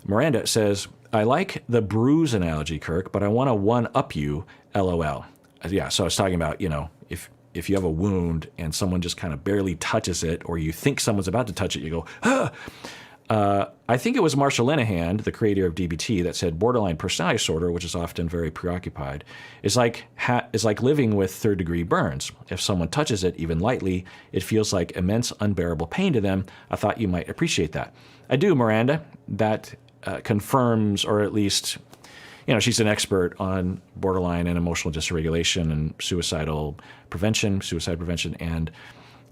S1: Miranda says, I like the bruise analogy, Kirk, but I want to one-up you, LOL. Yeah, so I was talking about, if you have a wound and someone just kind of barely touches it, or you think someone's about to touch it, you go, ah! I think it was Marshall Linehan, the creator of DBT, that said borderline personality disorder, which is often very preoccupied, is like living with third-degree burns. If someone touches it, even lightly, it feels like immense unbearable pain to them. I thought you might appreciate that. I do, Miranda. That confirms, or at least, she's an expert on borderline and emotional dysregulation and suicide prevention, and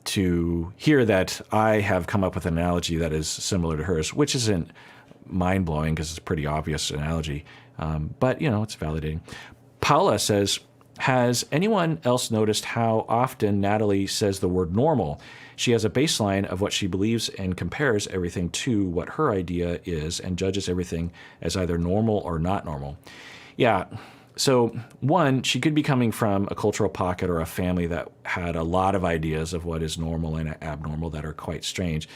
S1: to hear that I have come up with an analogy that is similar to hers, which isn't mind-blowing because it's a pretty obvious analogy, but it's validating. Paula says, has anyone else noticed how often Natalie says the word normal? She has a baseline of what she believes and compares everything to what her idea is and judges everything as either normal or not normal. Yeah. So one, she could be coming from a cultural pocket or a family that had a lot of ideas of what is normal and abnormal that are quite strange.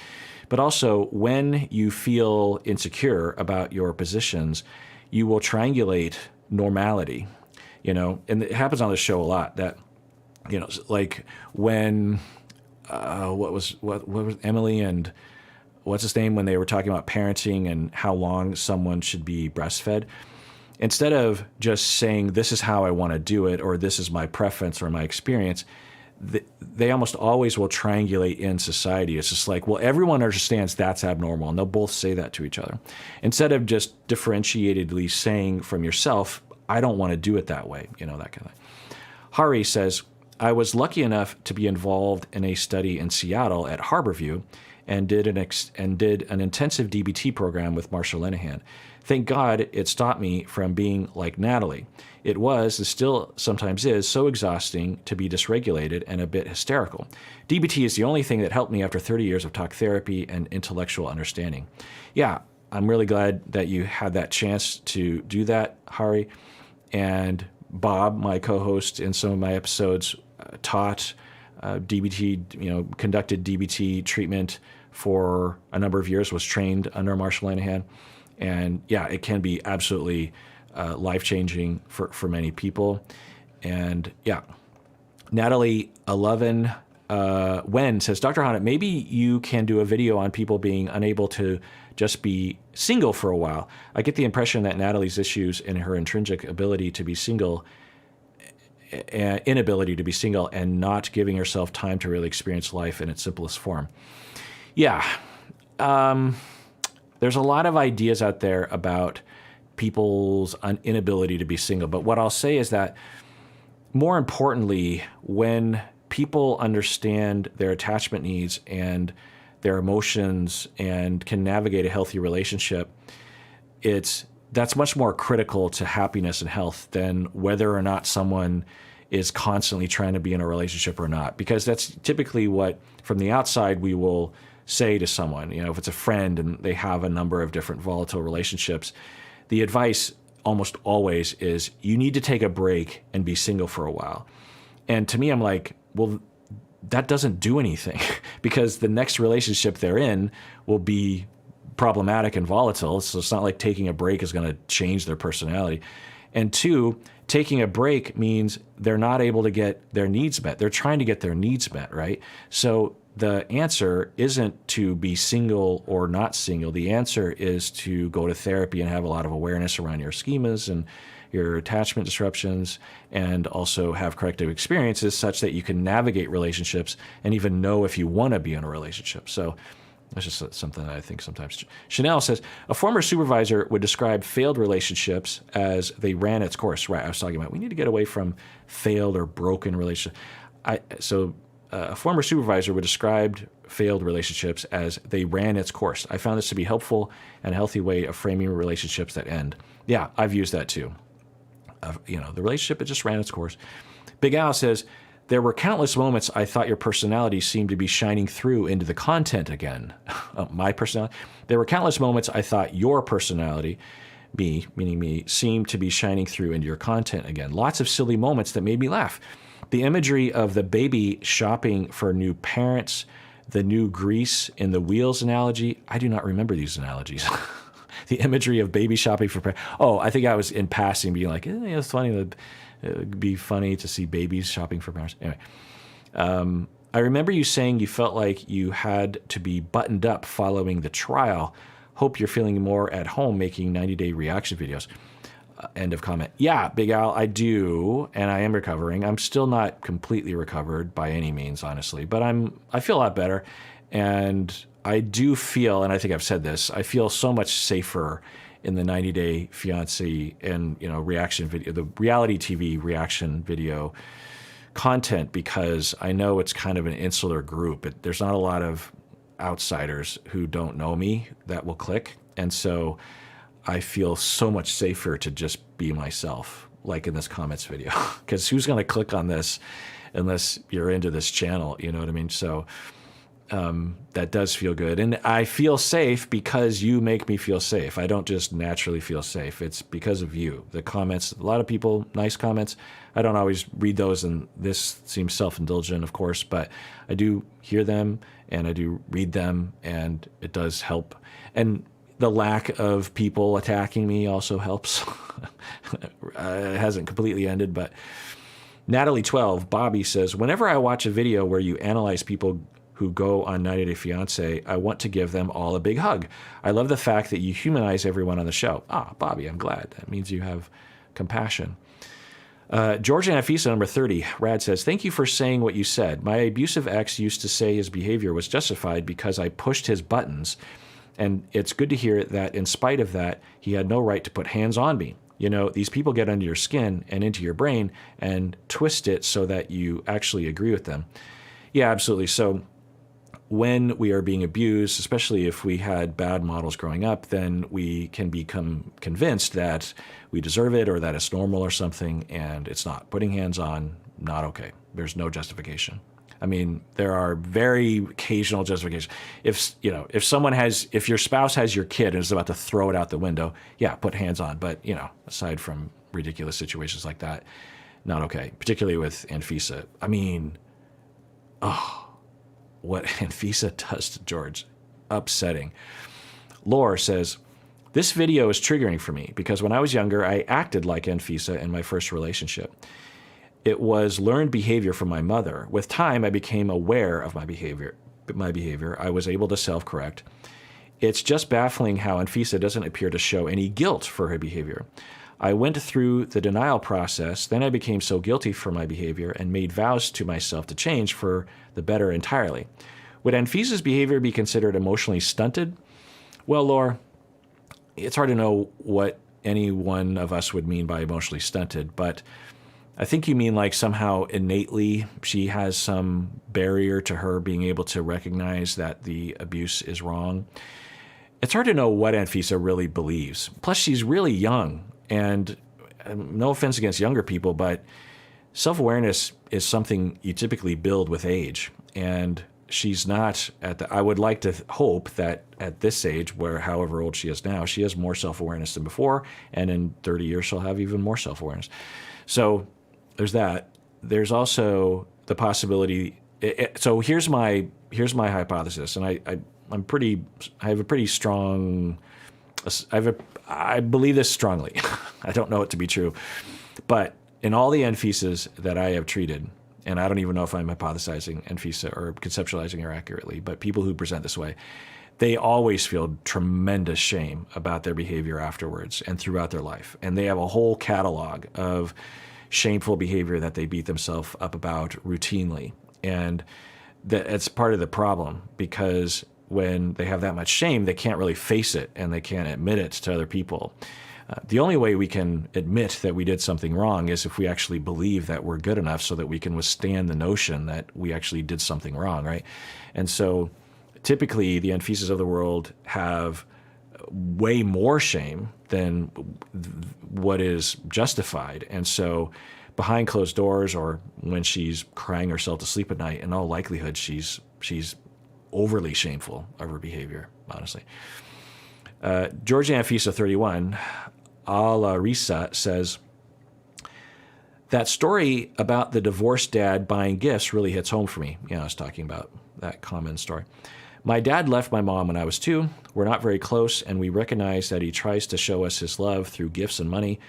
S1: But also, when you feel insecure about your positions, you will triangulate normality, and it happens on the show a lot that, like when, what was Emily and what's his name, when they were talking about parenting and how long someone should be breastfed, instead of just saying, this is how I want to do it, or this is my preference or my experience, they almost always will triangulate in society. It's just like, well, everyone understands that's abnormal, and they'll both say that to each other. Instead of just differentiatedly saying from yourself, I don't want to do it that way, that kind of thing. Hari says, I was lucky enough to be involved in a study in Seattle at Harborview and did an intensive DBT program with Marsha Linehan. Thank God it stopped me from being like Natalie. It was, and still sometimes is, so exhausting to be dysregulated and a bit hysterical. DBT is the only thing that helped me after 30 years of talk therapy and intellectual understanding. Yeah, I'm really glad that you had that chance to do that, Hari. And Bob, my co-host in some of my episodes, taught DBT, conducted DBT treatment for a number of years, was trained under Marsha Linehan. And yeah, it can be absolutely life-changing for many people. And yeah, Natalie 11 Wen says, Dr. Hannett, maybe you can do a video on people being unable to just be single for a while. I get the impression that Natalie's issues in her intrinsic ability to be single, inability to be single, and not giving herself time to really experience life in its simplest form. Yeah. There's a lot of ideas out there about people's inability to be single. But what I'll say is that, more importantly, when people understand their attachment needs and their emotions and can navigate a healthy relationship, that's much more critical to happiness and health than whether or not someone is constantly trying to be in a relationship or not. Because that's typically what, from the outside, we will say to someone. If it's a friend and they have a number of different volatile relationships, the advice almost always is, you need to take a break and be single for a while. And to me, I'm like, well, that doesn't do anything because the next relationship they're in will be problematic and volatile. So it's not like taking a break is going to change their personality. And two, taking a break means they're not able to get their needs met. They're trying to get their needs met, right? So the answer isn't to be single or not single. The answer is to go to therapy and have a lot of awareness around your schemas and your attachment disruptions, and also have corrective experiences such that you can navigate relationships and even know if you want to be in a relationship. So that's just something that I think sometimes. Chanel says, a former supervisor would describe failed relationships as they ran its course. Right, I was talking about we need to get away from failed or broken relationships. A former supervisor would describe failed relationships as they ran its course. I found this to be helpful and a healthy way of framing relationships that end. Yeah, I've used that too. The relationship, it just ran its course. Big Al says, there were countless moments I thought your personality seemed to be shining through into the content again. My personality? There were countless moments I thought your personality, me, meaning me, seemed to be shining through into your content again. Lots of silly moments that made me laugh. The imagery of the baby shopping for new parents, the new grease in the wheels analogy. I do not remember these analogies. The imagery of baby shopping for parents. Oh, I think I was in passing being like, it's funny. It'd be funny to see babies shopping for parents. Anyway, I remember you saying you felt like you had to be buttoned up following the trial. Hope you're feeling more at home making 90-day reaction videos. End of comment. Yeah, Big Al, I do, and I am recovering. I'm still not completely recovered by any means, honestly, but I feel a lot better, and I do feel, and I think I've said this, I feel so much safer in the 90 Day Fiancé and, reaction video, the reality TV reaction video content, because I know it's kind of an insular group. There's not a lot of outsiders who don't know me that will click. And so I feel so much safer to just be myself, like in this comments video, because who's going to click on this unless you're into this channel? You know what I mean? So that does feel good. And I feel safe because you make me feel safe. I don't just naturally feel safe. It's because of you. The comments, a lot of people, nice comments. I don't always read those, and this seems self-indulgent, of course, but I do hear them and I do read them, and it does help. And the lack of people attacking me also helps. It hasn't completely ended, but Natalie12, Bobby says, whenever I watch a video where you analyze people who go on 90 Day Fiancé, I want to give them all a big hug. I love the fact that you humanize everyone on the show. Bobby, I'm glad. That means you have compassion. Georgia Anfisa, number 30, Rad says, thank you for saying what you said. My abusive ex used to say his behavior was justified because I pushed his buttons, and it's good to hear that in spite of that, he had no right to put hands on me. These people get under your skin and into your brain and twist it so that you actually agree with them. Yeah, absolutely. So when we are being abused, especially if we had bad models growing up, then we can become convinced that we deserve it or that it's normal or something, and it's not. Putting hands on, not okay. There's no justification. I mean, there are very occasional justifications. If your spouse has your kid and is about to throw it out the window, yeah, put hands on. But, aside from ridiculous situations like that, not okay, particularly with Anfisa. I mean, what Anfisa does to George, upsetting. Lore says, this video is triggering for me because when I was younger, I acted like Anfisa in my first relationship. It was learned behavior from my mother. With time, I became aware of my behavior. I was able to self-correct. It's just baffling how Anfisa doesn't appear to show any guilt for her behavior. I went through the denial process, then I became so guilty for my behavior and made vows to myself to change for the better entirely. Would Anfisa's behavior be considered emotionally stunted? Well, Laura, it's hard to know what any one of us would mean by emotionally stunted, but I think you mean like somehow innately she has some barrier to her being able to recognize that the abuse is wrong. It's hard to know what Anfisa really believes. Plus, she's really young. And no offense against younger people, but self-awareness is something you typically build with age. And she's not I would like to hope that at this age, where however old she is now, she has more self-awareness than before. And in 30 years, she'll have even more self-awareness. So there's that. There's also the possibility. So here's my hypothesis. And I have a pretty strong, I believe this strongly. I don't know it to be true. But in all the Anfisas that I have treated, and I don't even know if I'm hypothesizing Anfisa or conceptualizing her accurately, but people who present this way, they always feel tremendous shame about their behavior afterwards and throughout their life. And they have a whole catalog of shameful behavior that they beat themselves up about routinely. And that's part of the problem, because when they have that much shame, they can't really face it and they can't admit it to other people. The only way we can admit that we did something wrong is if we actually believe that we're good enough so that we can withstand the notion that we actually did something wrong, right? And so typically the Anfisas of the world have way more shame than what is justified. And so behind closed doors, or when she's crying herself to sleep at night, in all likelihood, she's overly shameful of her behavior, honestly. Georgia Anfisa 31, Ala Risa, says, that story about the divorced dad buying gifts really hits home for me. I was talking about that common story. My dad left my mom when I was 2. We're not very close, and we recognize that he tries to show us his love through gifts and money.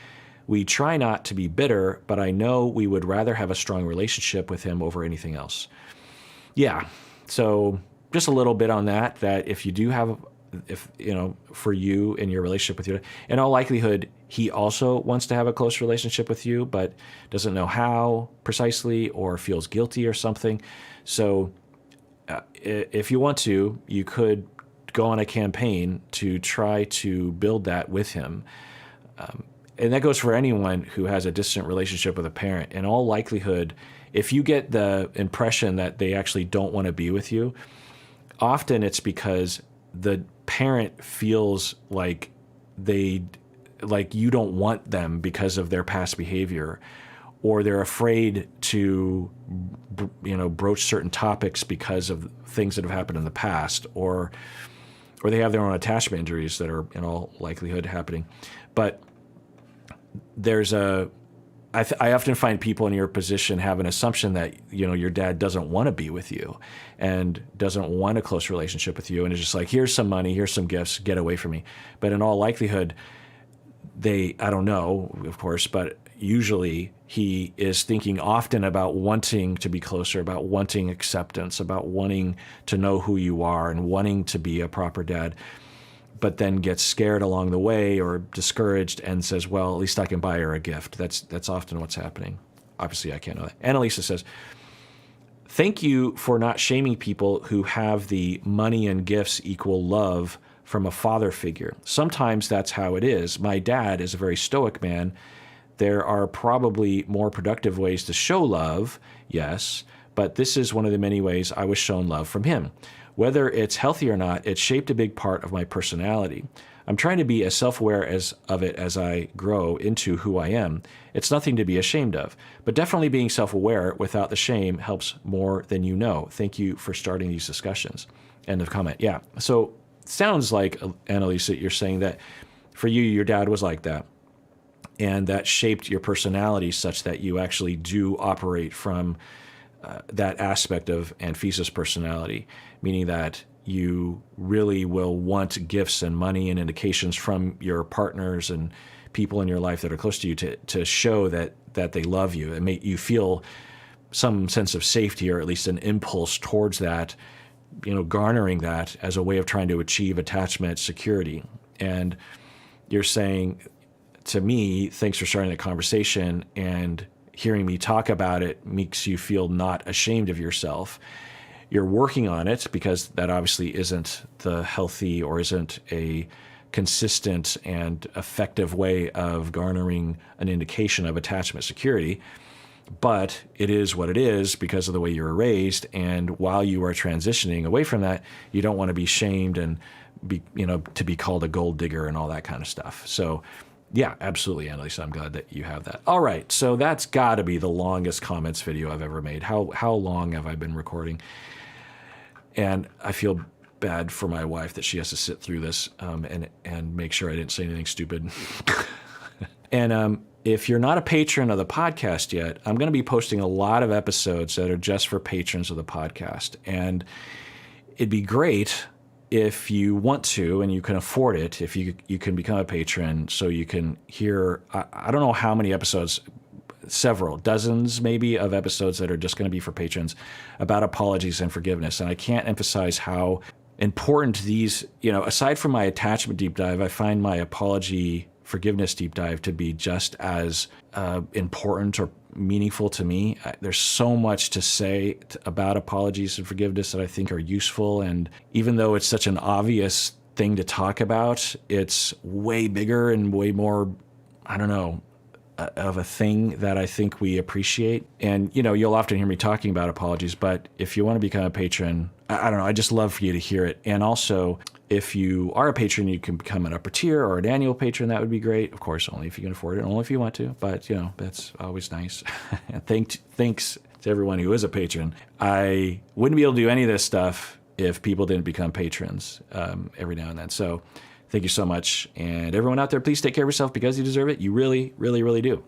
S1: We try not to be bitter, but I know we would rather have a strong relationship with him over anything else. Yeah, so just a little bit on that if you do have, for you in your relationship with you, in all likelihood, he also wants to have a close relationship with you, but doesn't know how precisely or feels guilty or something. So if you want to, you could go on a campaign to try to build that with him. And that goes for anyone who has a distant relationship with a parent. In all likelihood, if you get the impression that they actually don't want to be with you, often it's because the parent feels like you don't want them because of their past behavior, or they're afraid to, broach certain topics because of things that have happened in the past, or they have their own attachment injuries that are in all likelihood happening. But I often find people in your position have an assumption that, your dad doesn't want to be with you and doesn't want a close relationship with you. And it's just like, here's some money, here's some gifts, get away from me. But in all likelihood, I don't know, of course, but usually he is thinking often about wanting to be closer, about wanting acceptance, about wanting to know who you are and wanting to be a proper dad, but then gets scared along the way or discouraged and says, well, at least I can buy her a gift. That's often what's happening. Obviously, I can't know that. Annalisa says, thank you for not shaming people who have the money and gifts equal love from a father figure. Sometimes that's how it is. My dad is a very stoic man. There are probably more productive ways to show love, yes, but this is one of the many ways I was shown love from him. Whether it's healthy or not, it shaped a big part of my personality. I'm trying to be as self-aware of it as I grow into who I am. It's nothing to be ashamed of, but definitely being self-aware without the shame helps more than you know. Thank you for starting these discussions. End of comment. Yeah. So it sounds like, Annalisa, you're saying that for you, your dad was like that, and that shaped your personality such that you actually do operate from that aspect of Anfisa's personality, meaning that you really will want gifts and money and indications from your partners and people in your life that are close to you to show that they love you and make you feel some sense of safety, or at least an impulse towards that, garnering that as a way of trying to achieve attachment security. And you're saying to me, thanks for starting the conversation, and hearing me talk about it makes you feel not ashamed of yourself. You're working on it because that obviously isn't the healthy or isn't a consistent and effective way of garnering an indication of attachment security. But it is what it is because of the way you were raised. And while you are transitioning away from that, you don't want to be shamed and to be called a gold digger and all that kind of stuff. So yeah, absolutely, Annalisa. I'm glad that you have that. All right, so that's got to be the longest comments video I've ever made. How long have I been recording? And I feel bad for my wife that she has to sit through this and make sure I didn't say anything stupid. And if you're not a patron of the podcast yet, I'm going to be posting a lot of episodes that are just for patrons of the podcast. And it'd be great if you want to and you can afford it, if you can become a patron so you can hear, I don't know how many episodes, several, dozens maybe of episodes that are just going to be for patrons about apologies and forgiveness. And I can't emphasize how important these, aside from my attachment deep dive, I find my apology forgiveness deep dive to be just as important or meaningful to me. There's so much to say about apologies and forgiveness that I think are useful. And even though it's such an obvious thing to talk about, it's way bigger and way more, of a thing that I think we appreciate. And, you'll often hear me talking about apologies, but if you want to become a patron, I don't know, I just love for you to hear it. And also, if you are a patron, you can become an upper tier or an annual patron. That would be great. Of course, only if you can afford it, only if you want to. But, that's always nice. And thanks to everyone who is a patron. I wouldn't be able to do any of this stuff if people didn't become patrons every now and then. So thank you so much. And everyone out there, please take care of yourself because you deserve it. You really, really, really do.